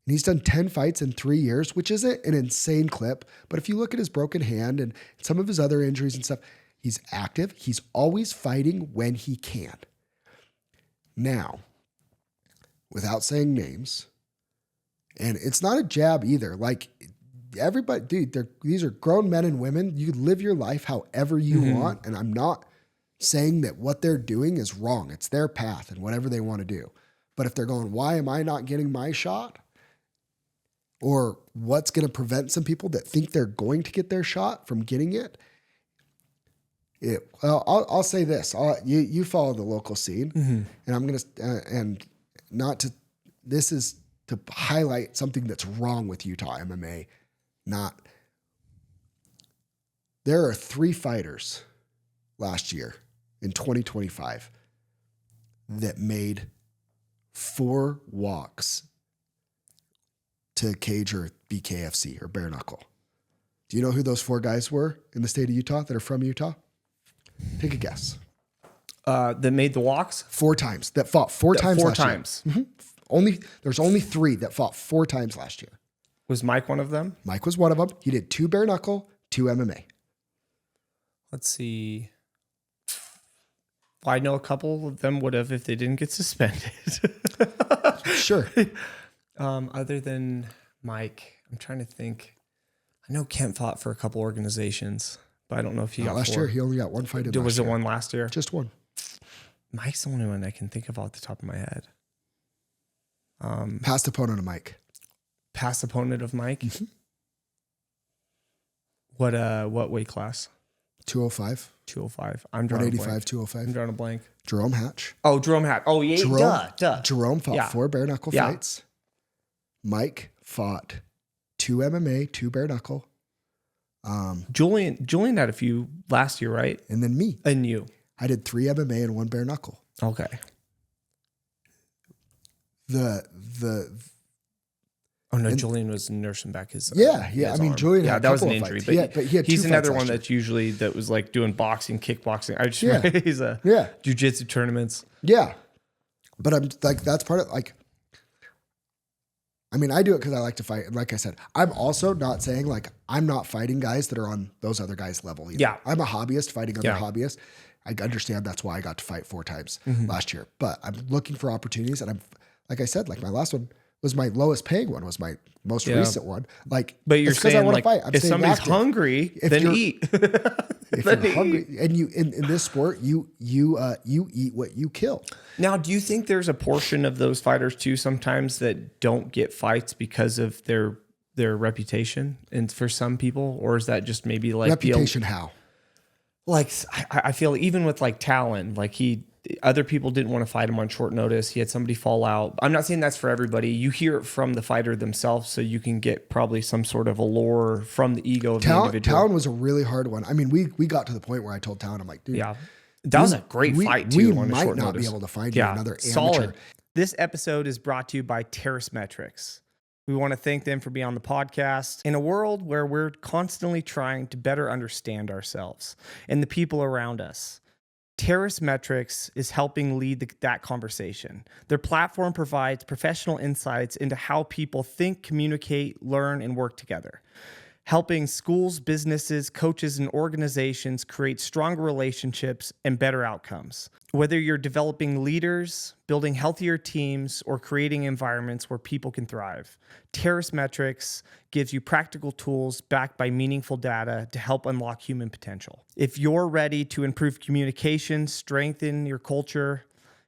And he's done 10 fights in 3 years, which isn't an insane clip. But if you look at his broken hand and some of his other injuries and stuff, he's active. He's always fighting when he can. Now, without saying names, and it's not a jab either. Like, everybody, dude, these are grown men and women. You live your life however you want. And I'm not saying that what they're doing is wrong. It's their path and whatever they want to do. But if they're going, why am I not getting my shot? Or what's going to prevent some people that think they're going to get their shot from getting it? I'll say this. You follow the local scene, and I'm going to, this is to highlight something that's wrong with Utah MMA. There are 3 fighters last year in 2025 that made 4 walks to cage or BKFC or bare knuckle. Do you know who those 4 guys were in the state of Utah that are from Utah? Take a guess. That made the walks 4 times, that fought 4 times 4 last times. year. There's only 3 that fought 4 times last year. Was Mike one of them? Mike was one of them. He did 2 bare knuckle, 2 MMA. Let's see. Well, I know a couple of them would have if they didn't get suspended. Sure. Other than Mike, I'm trying to think. I know Kent fought for a couple organizations, but I don't know if he got last 4. year. He only got 1 fight in last Was it year. one last year? Just 1. Mike's the only one I can think of off the top of my head. Past opponent of Mike. Past opponent of Mike. Mm-hmm. What weight class? 205. 205. I'm drawing a 185, blank. 205. I'm drawing a blank. Jerome Hatch. Oh, Jerome Hat. Oh, yeah. Duh. Jerome fought Yeah. 4 bare knuckle Yeah. fights. Mike fought 2 MMA, 2 bare knuckle. Julian had a few last year, right? And then me. And you. I did 3 MMA and 1 bare knuckle. Okay. Oh no, Julian was nursing back his Yeah. his I mean, arm. Julian Yeah, had a that was an couple of injury, fights. But he had he's 2 another fights one last that's usually that was like doing boxing, kickboxing. I just Yeah. he's a Yeah. jiu-jitsu tournaments. Yeah. But I'm like, that's part of like, I mean, I do it because I like to fight. And like I said, I'm also not saying like, I'm not fighting guys that are on those other guys' level. Either. Yeah. I'm a hobbyist fighting other Yeah. hobbyists. I understand that's why I got to fight 4 times Mm-hmm. last year. But I'm looking for opportunities. And I'm, like I said, like my last one was my lowest paying one, was my most recent one. Like, But you're it's 'cause I saying wanna like fight. I'm if staying somebody's active. hungry, If then you're- eat. If you're hungry and you, in this sport, you eat what you kill. Now, do you think there's a portion of those fighters too sometimes that don't get fights because of their reputation, and for some people, or is that just maybe like Reputation, how? like I feel even with like Talon, like other people didn't want to fight him on short notice. He had somebody fall out. I'm not saying that's for everybody. You hear it from the fighter themselves, so you can get probably some sort of allure from the ego of the individual. Talon was a really hard one. I mean, we got to the point where I told Talon, I'm like, dude, Yeah. That was a great fight too. We on a might short not notice. be able to find you another amateur. Solid. This episode is brought to you by Terrace Metrics. We want to thank them for being on the podcast. In a world where we're constantly trying to better understand ourselves and the people around us, Terrace Metrics is helping lead that conversation. Their platform provides professional insights into how people think, communicate, learn, and work together, helping schools, businesses, coaches, and organizations create stronger relationships and better outcomes. Whether you're developing leaders, building healthier teams, or creating environments where people can thrive, Terrace Metrics gives you practical tools backed by meaningful data to help unlock human potential. If you're ready to improve communication, strengthen your culture,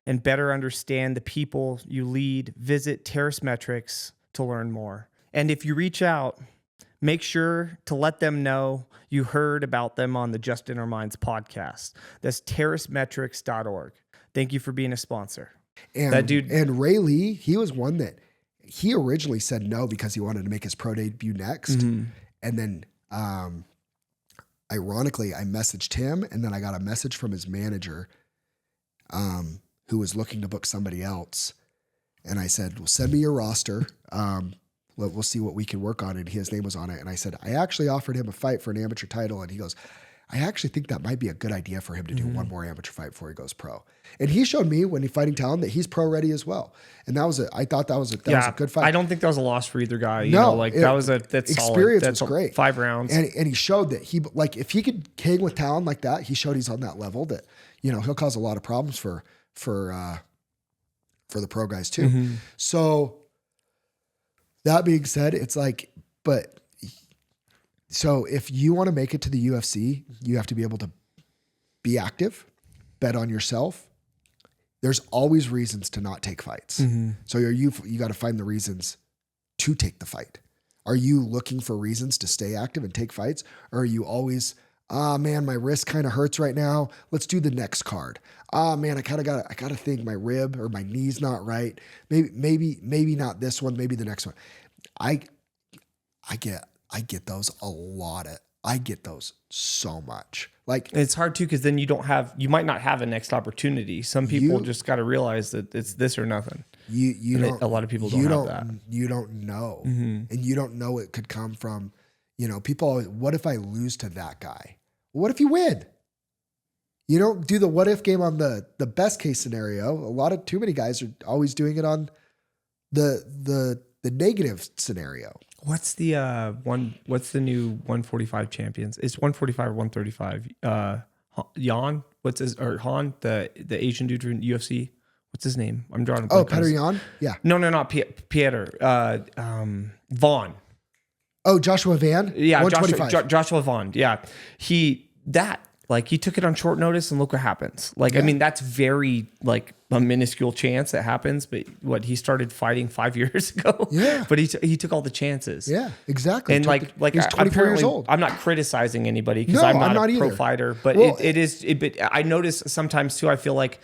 and better understand the people you lead, visit Terrace Metrics to learn more. And if you reach out, make sure to let them know you heard about them on the Just in Our Minds podcast. That's terracemetrics.org. Thank you for being a sponsor. And That dude- and Ray Lee, he was one that he originally said no because he wanted to make his pro debut next. Mm-hmm. And then ironically, I messaged him, and then I got a message from his manager who was looking to book somebody else. And I said, well, send me your roster. We'll see what we can work on. And his name was on it. And I said, I actually offered him a fight for an amateur title. And he goes, I actually think that might be a good idea for him to do one more amateur fight before he goes pro. And he showed me when he's fighting Talon that he's pro ready as well. And I thought that was a good fight. I don't think that was a loss for either guy. No, that's solid. experience That's was great. 5 rounds. And he showed that if he could hang with Talon like that, he showed he's on that level that, he'll cause a lot of problems for the pro guys too. Mm-hmm. So that being said, it's like, so if you want to make it to the UFC, you have to be able to be active, bet on yourself. There's always reasons to not take fights. Mm-hmm. So you got to find the reasons to take the fight. Are you looking for reasons to stay active and take fights? Or are you always, man, my wrist kind of hurts right now. Let's do the next card. Man, I gotta think my rib or my knee's not right. Maybe not this one, maybe the next one. I get those a lot I get those so much. Like, It's hard too, because then you might not have a next opportunity. Some people just got to realize that it's this or nothing. you And don't, a lot of people don't have that. You don't know. And you don't know it could come from, people always, what if I lose to that guy? What if you win? You don't do the what if game on the best case scenario. Too many guys are always doing it on the negative scenario. What's the What's the new 145 champions? It's 145 or 135. Jan, Han, the Asian dude from UFC. What's his name? I'm drawing a blank. Petr Yan? Yeah. No, not Pieter. Vaughn. Oh, Joshua Van? Yeah, 125. Joshua Vaughn. Yeah, he took it on short notice, and look what happens. I mean, that's very a minuscule chance that happens. But he started fighting 5 years ago. Yeah, but he took all the chances. Yeah, exactly. And he's 24 years old. I'm not criticizing anybody because No, I'm not either. pro fighter. But Well, but I notice sometimes too. I feel like,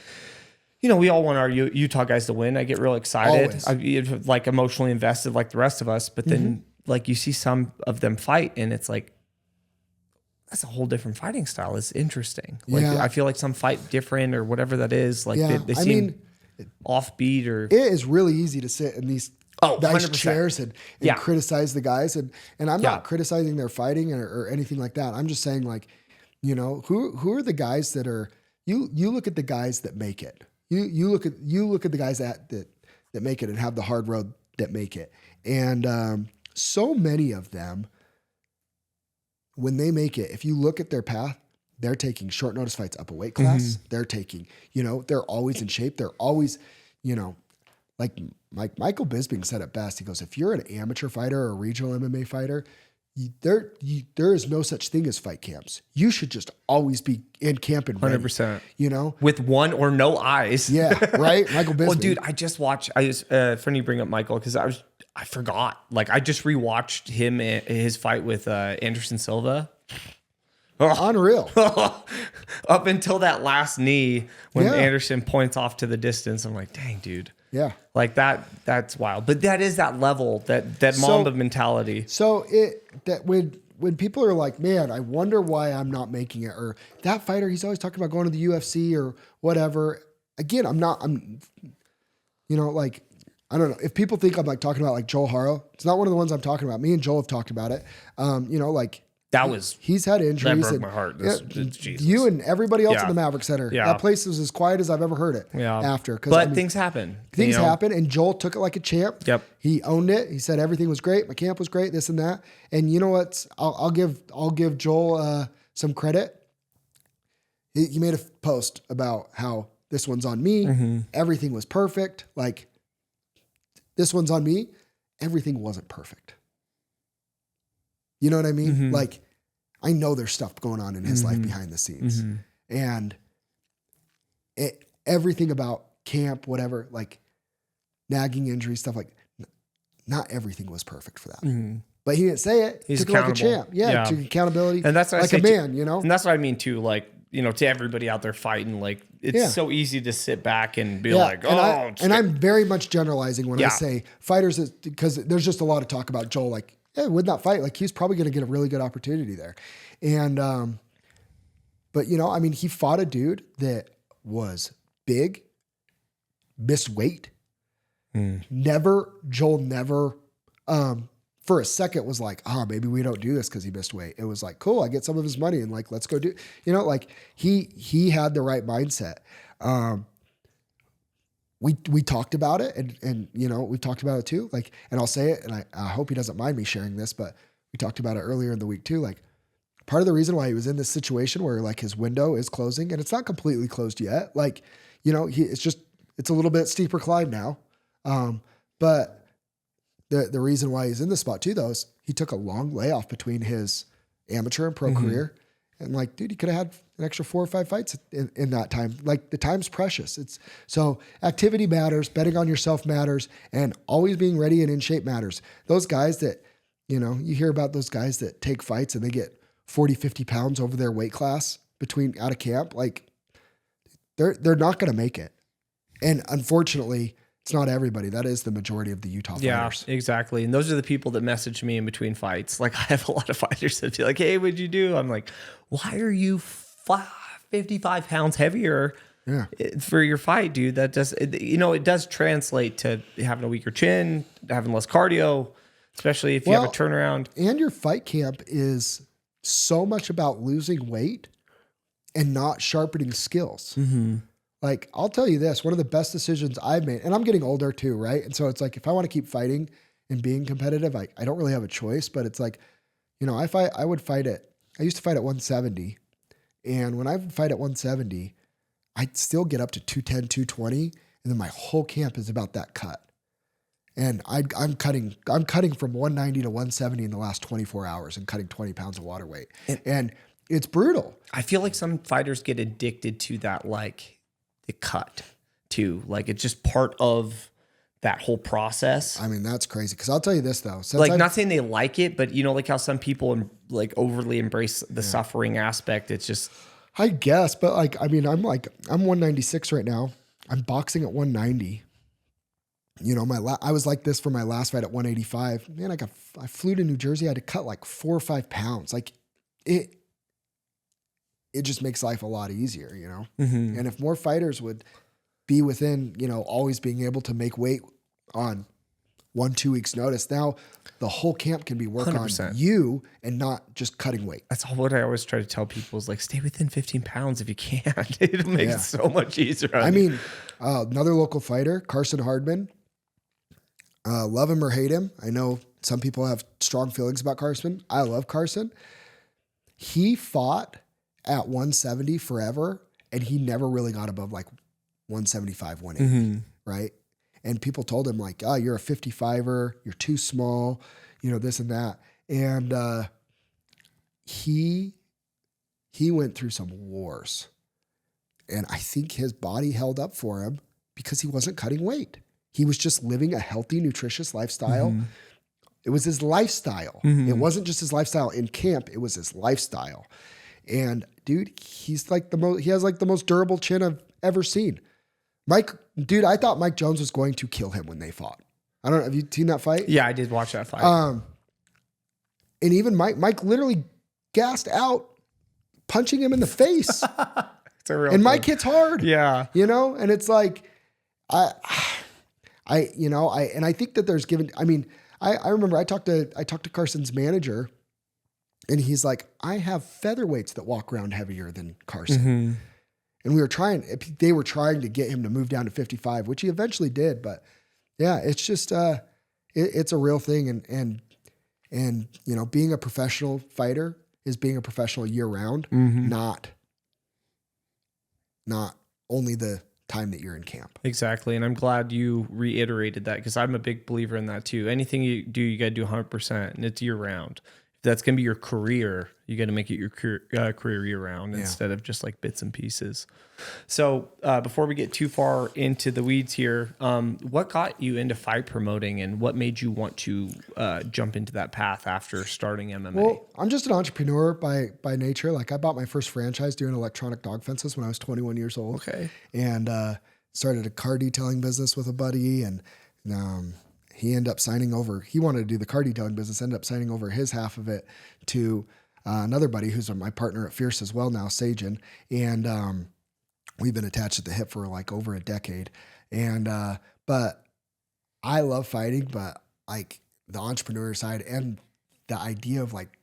we all want our Utah guys to win. I get real excited. Always. I emotionally invested like the rest of us. But then you see some of them fight, and it's like, that's a whole different fighting style. It's interesting. I feel like some fight different or whatever that is. They seem offbeat or. It is really easy to sit in these nice 100%. chairs and criticize the guys. And I'm not criticizing their fighting or anything like that. I'm just saying who are the guys that are, you look at the guys that make it. You look at the guys that make it and have the hard road that make it. And so many of them, when they make it, if you look at their path, they're taking short notice fights up a weight class. They're taking, they're always in shape. They're always, like Michael Bisping said it best. He goes, if you're an amateur fighter or a regional MMA fighter, there is no such thing as fight camps. You should just always be in camp and ready, 100%. With one or no eyes. Yeah, right? Michael Bisping. Well, dude, I just funny you bring up Michael, because I forgot. I just rewatched his fight with Anderson Silva. Unreal. Up until that last knee when Anderson points off to the distance, I'm like, dang, dude. Yeah. That's wild. But that is that level, that Mamba mentality. So when people are like, man, I wonder why I'm not making it, or that fighter, he's always talking about going to the UFC or whatever. Again, I don't know. If people think I'm talking about Joel Haro, it's not one of the ones I'm talking about. Me and Joel have talked about it. He's had injuries. That broke my heart. Jesus. You and everybody else in the Maverick Center. Yeah. That place was as quiet as I've ever heard it. Yeah. After, but things happen. Things happen, and Joel took it like a champ. Yep. He owned it. He said everything was great. My camp was great. This and that. And you know what? I'll give Joel some credit. He made a post about how this one's on me. Everything was perfect. This one's on me. Everything wasn't perfect. You know what I mean? I know there's stuff going on in his life behind the scenes. And everything about camp, whatever, nagging injuries, stuff not everything was perfect for that. But he didn't say it. He's took it like a champ. Yeah, took accountability. And that's what like a man, And that's what I mean too. To everybody out there fighting, it's so easy to sit back and be and I'm very much generalizing when I say fighters, because there's just a lot of talk about Joel, with that fight, he's probably going to get a really good opportunity there. And, but he fought a dude that was big, missed weight. Joel never, for a second was maybe we don't do this because he missed weight. It was cool, I get some of his money and let's go do, he had the right mindset. We talked about it and we talked about it too. And I'll say it, and I hope he doesn't mind me sharing this, but we talked about it earlier in the week too. Part of the reason why he was in this situation where his window is closing, and it's not completely closed yet. It's a little bit steeper climb now. But the reason why he's in this spot too, though, is he took a long layoff between his amateur and pro career. And dude, he could have had an extra 4 or 5 fights in that time. The time's precious. So activity matters, betting on yourself matters, and always being ready and in shape matters. Those guys that, you hear about those guys that take fights and they get 40, 50 pounds over their weight class out of camp. They're not going to make it. And unfortunately, It's not everybody. That is the majority of the Utah fighters. Yeah, exactly. And those are the people that message me in between fights. Like I have a lot of fighters that be like, "Hey, what'd you do?" I'm like, "Why are you 55 pounds heavier for your fight, dude?" That does, it does translate to having a weaker chin, having less cardio, especially if you have a turnaround. And your fight camp is so much about losing weight and not sharpening skills. Mm-hmm. Like, I'll tell you this, one of the best decisions I've made, and I'm getting older too, right? And so it's like, if I want to keep fighting and being competitive, I don't really have a choice, but it's like, I used to fight at 170. And when I would fight at 170, I'd still get up to 210, 220. And then my whole camp is about that cut. And I'm cutting from 190 to 170 in the last 24 hours and cutting 20 pounds of water weight. And it's brutal. I feel like some fighters get addicted to that, like the cut too. Like it's just part of that whole process. I mean, that's crazy. Cause I'll tell you this though, not saying they like it, but like how some people like overly embrace the suffering aspect. It's just, I guess, but like, I mean, I'm 196 right now. I'm boxing at 190. I was like this for my last fight at 185. Man, I flew to New Jersey. I had to cut like 4 or 5 pounds. Like it just makes life a lot easier, Mm-hmm. And if more fighters would be within, always being able to make weight on 1-2 weeks notice, now the whole camp can be work 100%. on you and not just cutting weight. That's all what I always try to tell people is like, stay within 15 pounds if you can. It'll make it so much easier. I mean, another local fighter, Carson Hardman, love him or hate him. I know some people have strong feelings about Carson. I love Carson. He fought at 170 forever, and he never really got above like 175, 180, right? And people told him like, "Oh, you're a 55er, you're too small, this and that." And he went through some wars, and I think his body held up for him because he wasn't cutting weight. He was just living a healthy, nutritious lifestyle. Mm-hmm. It was his lifestyle. Mm-hmm. It wasn't just his lifestyle in camp. It was his lifestyle. And dude, he's like he has like the most durable chin I've ever seen. Dude, I thought Mike Jones was going to kill him when they fought. I don't know. Have you seen that fight? Yeah, I did watch that fight. And even Mike literally gassed out, punching him in the face. And Mike hits hard. Yeah. And it's like, I think that I remember I talked to Carson's manager, and he's like, I have featherweights that walk around heavier than Carson. Mm-hmm. And they were trying to get him to move down to 55, which he eventually did. But yeah, it's just, it's a real thing. And being a professional fighter is being a professional year round, not only the time that you're in camp. Exactly. And I'm glad you reiterated that, because I'm a big believer in that too. Anything you do, you got to do 100%, and it's year round. If that's going to be your career, you got to make it your career year round instead of just like bits and pieces. So before we get too far into the weeds here, what got you into fight promoting, and what made you want to jump into that path after starting MMA? Well, I'm just an entrepreneur by nature. Like I bought my first franchise doing electronic dog fences when I was 21 years old. Okay. And started a car detailing business with a buddy, and he ended up signing over. He wanted to do the car detailing business, ended up signing over his half of it to another buddy who's my partner at Fierce as well now, Sajin. And we've been attached at the hip for like over a decade. And but I love fighting, but like the entrepreneur side and the idea of like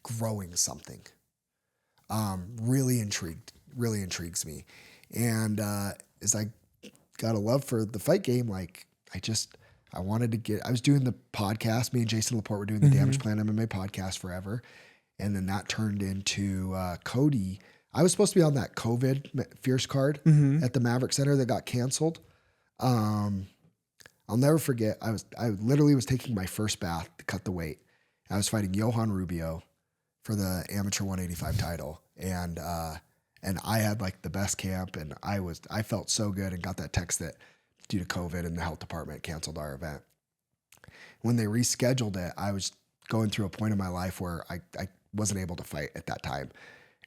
growing something really intrigues me. And as I got a love for the fight game, like I was doing the podcast. Me and Jason Laporte were doing the Damage Plan MMA podcast forever. And then that turned into Cody. I was supposed to be on that COVID Fierce card at the Maverick Center that got canceled. I'll never forget. I literally was taking my first bath to cut the weight. I was fighting Johan Rubio for the amateur 185 title. And I had like the best camp, and I felt so good, and got that text that due to COVID and the health department canceled our event. When they rescheduled it, I was going through a point in my life where I wasn't able to fight at that time.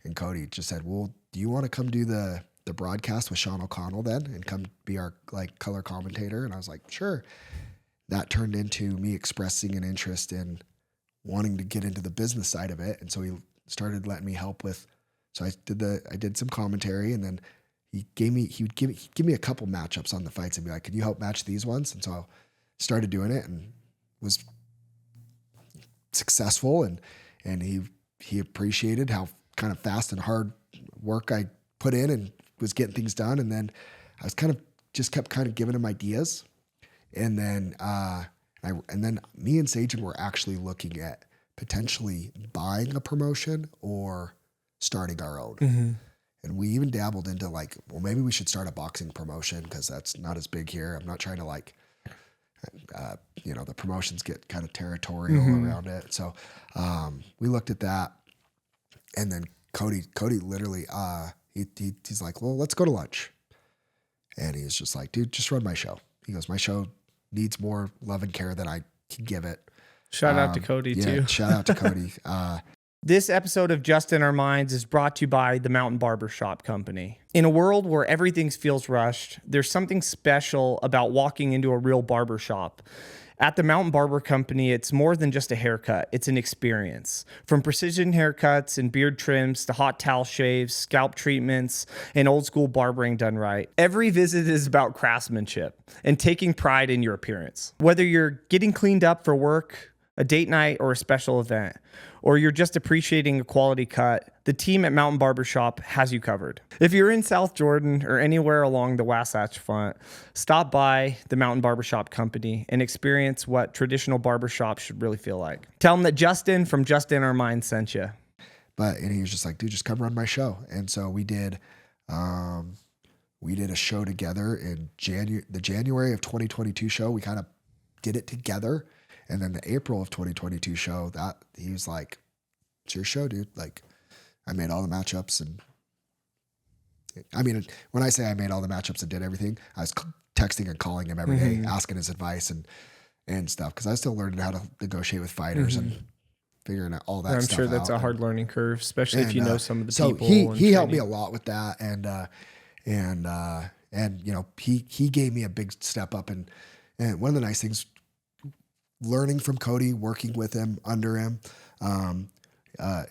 And Cody just said, well, do you want to come do the the broadcast with Sean O'Connell then and come be our like color commentator. And I was like, sure. That turned into me expressing an interest in wanting to get into the business side of it. And so he started letting me help with, so I did some commentary, and then he would give me a couple matchups on the fights and be like, can you help match these ones? And so I started doing it and was successful, and he appreciated how kind of fast and hard work I put in and was getting things done. And then I was kept giving him ideas. And then, me and Sagen were actually looking at potentially buying a promotion or starting our own. Mm-hmm. And we even dabbled into like, well, maybe we should start a boxing promotion because that's not as big here. I'm not trying to like, the promotions get kind of territorial around it. So we looked at that, and then Cody literally, he's like, well, let's go to lunch. And he's just like, dude, just run my show. He goes, my show needs more love and care than I can give it. Shout out to Cody too. Shout out to Cody. This episode of Just in Our Minds is brought to you by the Mountain Barbershop Company. In a world where everything feels rushed, there's something special about walking into a real barbershop. At the Mountain Barber Company, it's more than just a haircut. It's an experience. From precision haircuts and beard trims to hot towel shaves, scalp treatments, and old school barbering done right. Every visit is about craftsmanship and taking pride in your appearance. Whether you're getting cleaned up for work, a date night, or a special event, or you're just appreciating a quality cut, the team at Mountain Barbershop has you covered. If you're in South Jordan or anywhere along the Wasatch Front, stop by the Mountain Barbershop Company and experience what traditional barbershop should really feel like. Tell them that Justin from Just in Our Minds sent you. And he was just like, dude, just come run my show. And so we did a show together in the January of 2022 show. We kind of did it together. And then the April of 2022 show, that he was like, it's your show, dude. Like, I made all the matchups. And I mean, when I say I made all the matchups and did everything, I was texting and calling him every day, asking his advice and stuff. Cause I was still learning how to negotiate with fighters and figuring out all that stuff. I'm sure that's a hard learning curve, especially if you know some of the people. So he helped me a lot with that. And he gave me a big step up. And one of the nice things, learning from Cody, working with him, under him,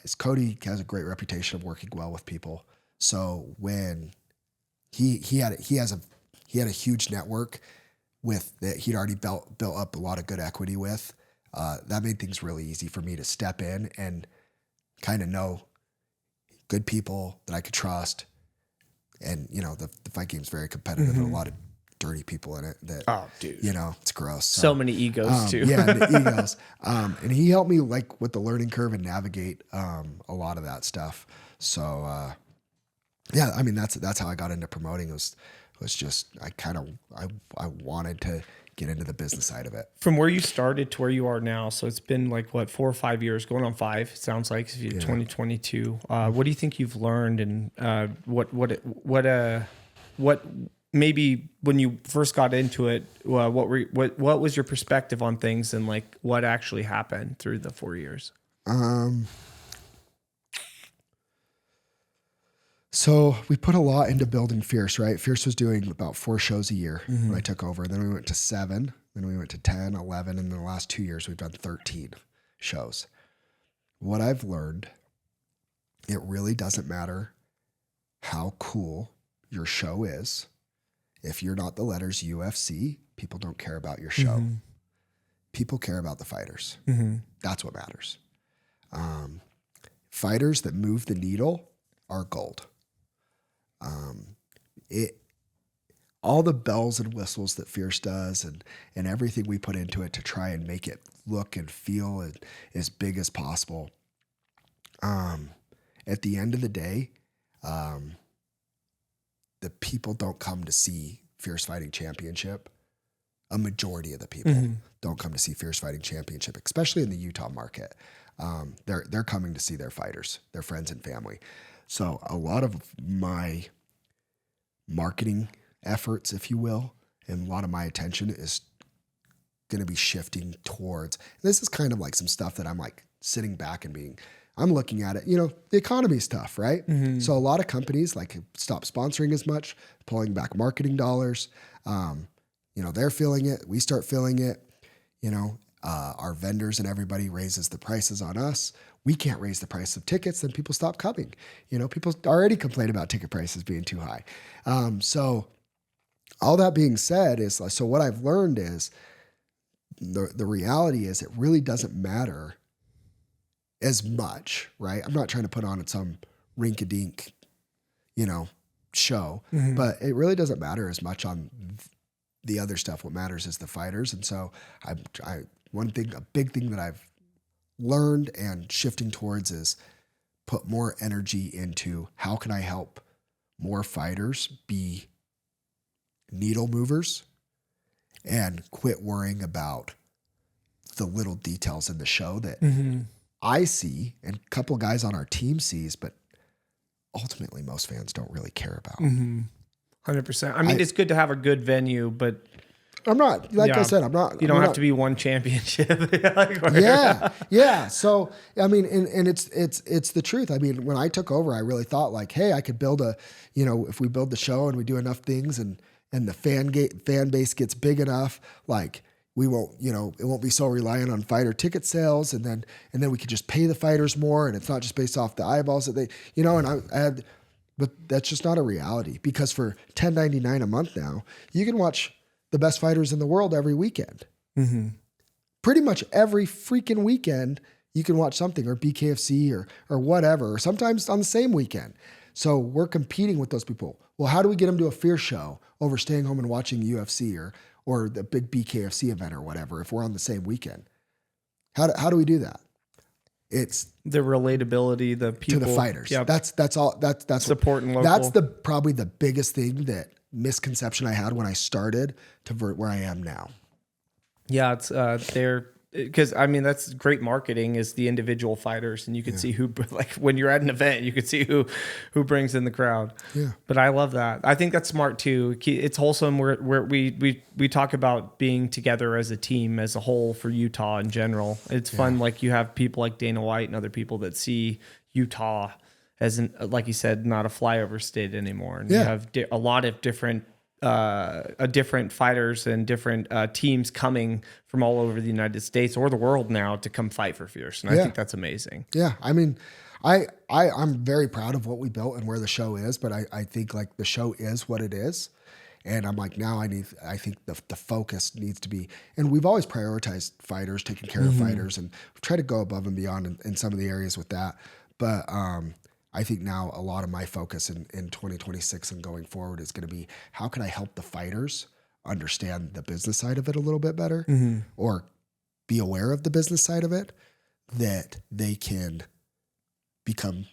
is Cody has a great reputation of working well with people. So when he had a huge network with that he'd already built up a lot of good equity with, that made things really easy for me to step in and kind of know good people that I could trust. And the fight game's very competitive and a lot of dirty people in it that, it's gross. So many egos too. Yeah, the egos. And he helped me like with the learning curve and navigate a lot of that stuff. So I mean that's how I got into promoting. It was just I wanted to get into the business side of it. From where you started to where you are now, so it's been like 4 or 5 years, going on 5. It sounds like 2022. What do you think you've learned, and what maybe when you first got into it, what was your perspective on things, and like what actually happened through the 4 years? So we put a lot into building Fierce, right? Fierce was doing about 4 shows a year when I took over. Then we went to 7, then we went to 10, 11, and in the last 2 years, we've done 13 shows. What I've learned, it really doesn't matter how cool your show is. If you're not the letters UFC, people don't care about your show. People care about the fighters. That's what matters. Fighters that move the needle are gold. All the bells and whistles that Fierce does and everything we put into it to try and make it look and feel as big as possible. At the end of the day, the people don't come to see Fierce Fighting Championship. A majority of the people don't come to see Fierce Fighting Championship, especially in the Utah market. They're coming to see their fighters, their friends and family. So a lot of my marketing efforts, if you will, and a lot of my attention is going to be shifting towards, this is kind of like some stuff that I'm like sitting back and being I'm looking at it, the economy's tough, right? So a lot of companies like stop sponsoring as much, pulling back marketing dollars. They're feeling it. We start feeling it. Our vendors and everybody raises the prices on us. We can't raise the price of tickets, then people stop coming. People already complain about ticket prices being too high. So all that being said so what I've learned is the reality is it really doesn't matter as much, right? I'm not trying to put on some rink-a-dink, show, but it really doesn't matter as much on the other stuff. What matters is the fighters. And so a big thing that I've learned and shifting towards is put more energy into how can I help more fighters be needle movers and quit worrying about the little details in the show that I see and a couple of guys on our team sees, but ultimately most fans don't really care about. 100%. I mean, it's good to have a good venue, but I'm not, I said, I'm not. You don't have to be one championship. Yeah. So, I mean, and it's the truth. I mean, when I took over, I really thought like, hey, I could build if we build the show and we do enough things and the fan base gets big enough, like we won't, it won't be so reliant on fighter ticket sales. And then we could just pay the fighters more. And it's not just based off the eyeballs that they, but that's just not a reality because for $10.99 a month now, you can watch the best fighters in the world every weekend. Pretty much every freaking weekend you can watch something or BKFC or whatever, or sometimes on the same weekend. So we're competing with those people. Well, how do we get them to a Fierce show over staying home and watching UFC or the big BKFC event or whatever if we're on the same weekend? How do we do that? It's the relatability, the people to the fighters. Yep. That's all. That's support and local. That's probably the biggest thing that misconception I had when I started to where I am now. Yeah, it's because I mean that's great marketing is the individual fighters, and you can see who, like when you're at an event, you can see who brings in the crowd. Yeah, but I love that. I think that's smart too. It's wholesome. Where we talk about being together as a team, as a whole for Utah in general. It's fun. Like you have people like Dana White and other people that see Utah as like you said, not a flyover state anymore, and you have a lot of different fighters and different teams coming from all over the United States or the world now to come fight for Fierce. And I think that's amazing. Yeah. I mean, I'm very proud of what we built and where the show is, but I think like the show is what it is. And I'm like, now I think the focus needs to be, and we've always prioritized fighters, taking care of fighters, and try to go above and beyond in some of the areas with that. But, I think now a lot of my focus in 2026 and going forward is going to be how can I help the fighters understand the business side of it a little bit better or be aware of the business side of it, that they can become,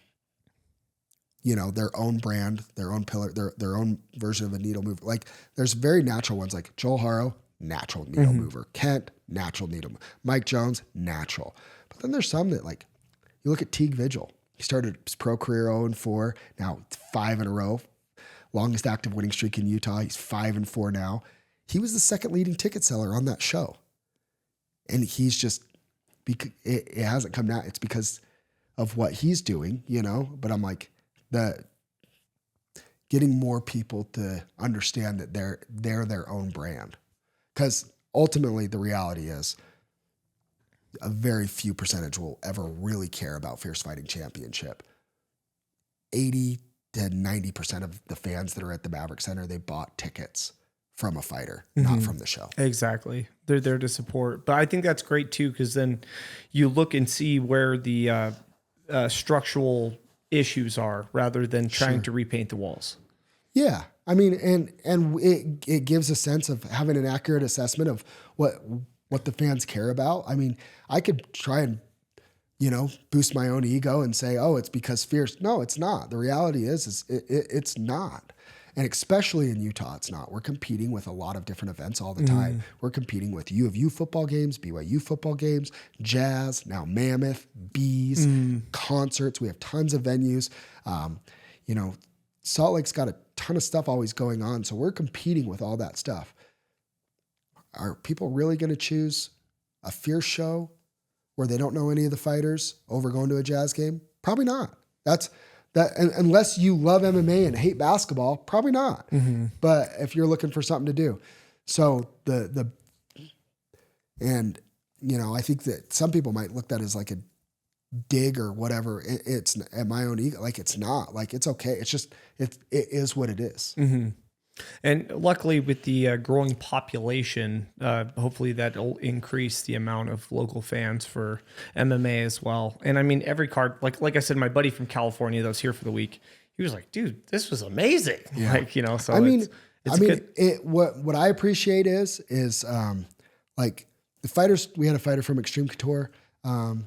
their own brand, their own pillar, their own version of a needle mover. Like there's very natural ones like Joel Haro, natural needle mover. Kent, natural needle mover. Mike Jones, natural. But then there's some that like, you look at Teague Vigil. He started his pro career 0-4. Now it's 5 in a row. Longest active winning streak in Utah. He's 5-4 now. He was the second leading ticket seller on that show. And he's just, it hasn't come out. It's because of what he's doing, but I'm like, getting more people to understand that they're their own brand. Because ultimately the reality is, a very few percentage will ever really care about Fierce Fighting Championship. 80 to 90% of the fans that are at the Maverick Center, they bought tickets from a fighter, not from the show. Exactly. They're there to support. But I think that's great too, because then you look and see where the structural issues are rather than trying to repaint the walls. Yeah. I mean, and it gives a sense of having an accurate assessment of what the fans care about. I mean, I could try and, boost my own ego and say, oh, it's because Fierce. No, it's not. The reality is it's not. And especially in Utah, it's not. We're competing with a lot of different events all the time. We're competing with U of U football games, BYU football games, Jazz, now Mammoth, Bees, concerts. We have tons of venues. Salt Lake's got a ton of stuff always going on. So we're competing with all that stuff. Are people really going to choose a Fierce show where they don't know any of the fighters over going to a jazz game? Probably not. Unless you love MMA and hate basketball, probably not. Mm-hmm. But if you're looking for something to do, so I think that some people might look at it as like a dig or whatever. It's at my own ego. Like it's not. Like it's okay. It's just it is what it is. Mm-hmm. And luckily, with the growing population, hopefully that'll increase the amount of local fans for MMA as well. And I mean, every card, like I said, my buddy from California that was here for the week, he was like, "Dude, this was amazing!" Yeah. Like so. What I appreciate is like the fighters. We had a fighter from Extreme Couture,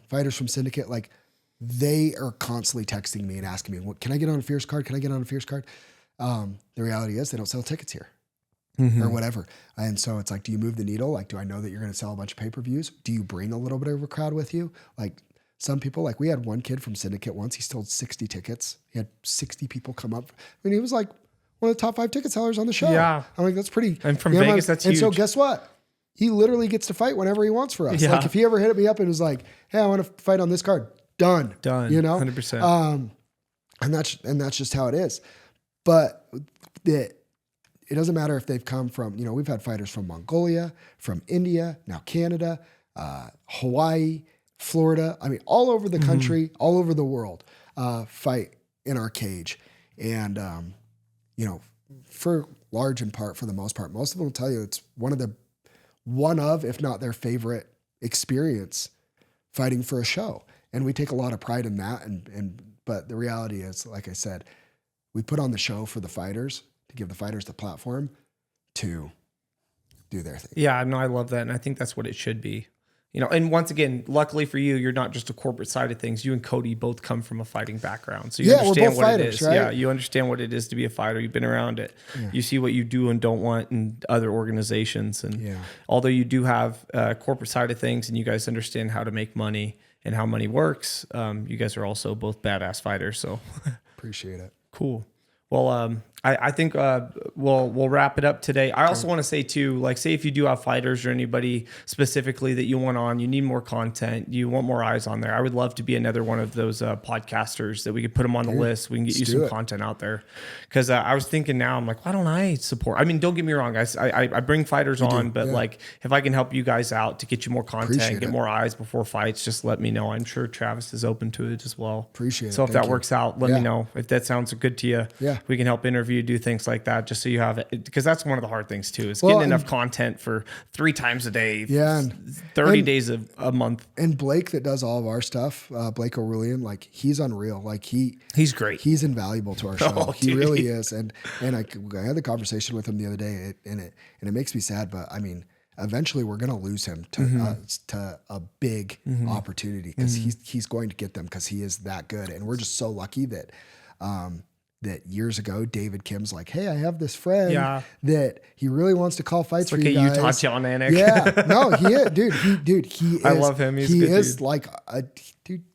fighters from Syndicate. Like they are constantly texting me and asking me, "What can I get on a Fierce card? Can I get on a Fierce card?" The reality is they don't sell tickets here or whatever. And so it's like, do you move the needle? Like, do I know that you're going to sell a bunch of pay-per-views? Do you bring a little bit of a crowd with you? Like some people, like we had one kid from Syndicate once, he sold 60 tickets. He had 60 people come up. I mean, he was like one of the top 5 ticket sellers on the show. Yeah. I'm like, that's pretty. And from Vegas, that's huge. And so guess what? He literally gets to fight whenever he wants for us. Yeah. Like if he ever hit me up and was like, hey, I want to fight on this card. Done. 100%. And that's just how it is. But it doesn't matter if they've come from, we've had fighters from Mongolia, from India, now Canada, Hawaii, Florida. I mean, all over the country, all over the world, fight in our cage. And, for large in part, for the most part, most of them will tell you it's one of, if not their favorite experience fighting for a show. And we take a lot of pride in that. But the reality is, like I said, we put on the show for the fighters to give the fighters the platform to do their thing. Yeah, no, I love that. And I think that's what it should be. And once again, luckily for you, you're not just a corporate side of things. You and Cody both come from a fighting background. So you understand what fighters, it is. Right? Yeah, you understand what it is to be a fighter. You've been around it. Yeah. You see what you do and don't want in other organizations. And although you do have a corporate side of things and you guys understand how to make money and how money works, you guys are also both badass fighters. So appreciate it. Cool. Well, I think we'll wrap it up today. I also want to say too, like, say if you do have fighters or anybody specifically that you want on, you need more content, you want more eyes on there. I would love to be another one of those podcasters that we could put them on the list. We can get you some content out there. Because I was thinking now, I'm like, why don't I support? I mean, don't get me wrong, guys. I bring fighters on, but like if I can help you guys out to get you more content, get more eyes before fights, just let me know. I'm sure Travis is open to it as well. Appreciate it. So if that works out, let me know. If that sounds good to you, we can help interview, do things like that, just so you have it, because that's one of the hard things too, is getting enough content for 3 times a day, 30 days a month. And Blake that does all of our stuff, Blake O'Rulian, like he's unreal. Like he's great. He's invaluable to our show. He really is. And I had the conversation with him the other day, and it makes me sad, but I mean, eventually we're going to lose him to a big opportunity, because he's going to get them, because he is that good. And we're just so lucky that that years ago, David Kim's like, hey, I have this friend that he really wants to call fights for you guys. Utah John Anik. Yeah, no, he is, dude. He is. I love him. He is dude. Like a dude.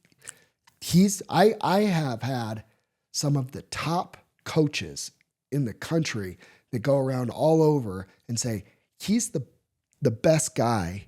I have had some of the top coaches in the country that go around all over and say he's the best guy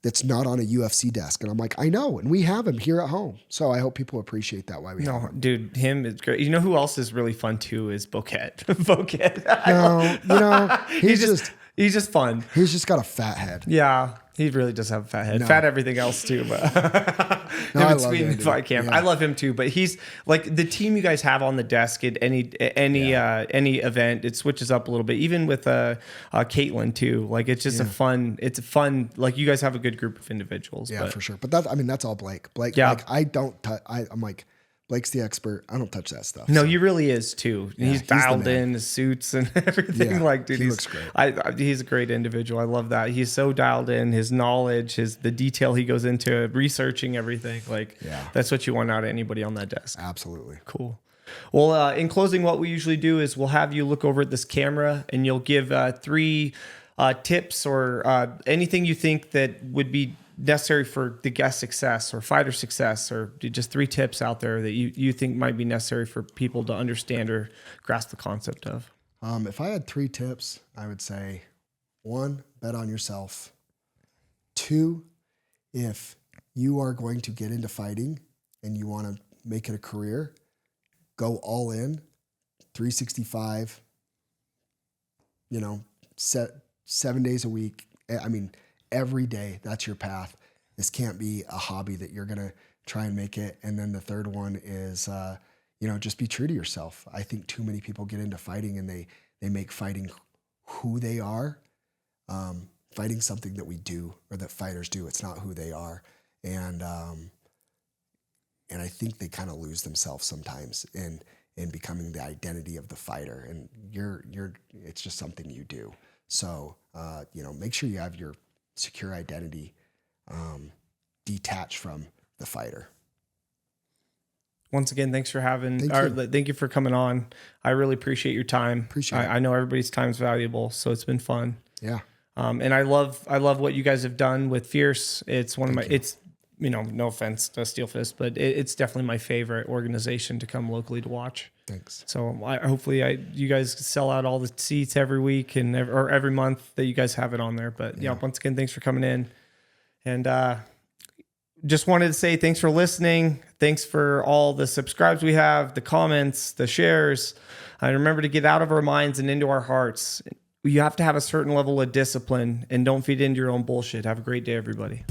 that's not on a UFC desk. And I'm like, I know. And we have him here at home. So I hope people appreciate that. Why we have him. Dude, him is great. You know who else is really fun too is Boquette. Boquette. No, he's just fun. He's just got a fat head. Yeah. He really does have a fat head. Fat everything else too, but I love him. Yeah. I love him too. But he's like the team you guys have on the desk at any event. It switches up a little bit. Even with Caitlin too. Like it's just a fun. Like you guys have a good group of individuals. Yeah, for sure. But that's all Blake. Blake. Yeah. Like I don't. I'm like, Blake's the expert. I don't touch that stuff. No, he really is too. Yeah, he's dialed in his suits and everything. Yeah, like, dude, he looks great. He's a great individual. I love that. He's so dialed in. His knowledge, the detail he goes into researching everything. Like, that's what you want out of anybody on that desk. Absolutely. Cool. Well, in closing, what we usually do is we'll have you look over at this camera and you'll give 3 tips or anything you think that would be necessary for the guest success or fighter success, or just 3 tips out there that you think might be necessary for people to understand or grasp the concept of. If I had 3 tips, I would say 1, bet on yourself. 2, if you are going to get into fighting and you want to make it a career, go all in, 365, set 7 days a week. I mean, every day, that's your path. This can't be a hobby that you're going to try and make it. And then the third one is, just be true to yourself. I think too many people get into fighting and they make fighting who they are. Fighting something that we do or that fighters do. It's not who they are. And I think they kind of lose themselves sometimes in becoming the identity of the fighter. And it's just something you do. So, make sure you have your secure identity detached from the fighter. Once again, thanks for thank you for coming on. I really appreciate your time. Appreciate it. I know everybody's time is valuable, so it's been fun. Yeah. And I love what you guys have done with Fierce. It's it's, no offense to Steel Fist, but it's definitely my favorite organization to come locally to watch. Thanks. So hopefully you guys sell out all the seats every week or every month that you guys have it on there. But once again, thanks for coming in. And just wanted to say thanks for listening. Thanks for all the subscribes we have, the comments, the shares. And remember to get out of our minds and into our hearts. You have to have a certain level of discipline and don't feed into your own bullshit. Have a great day, everybody.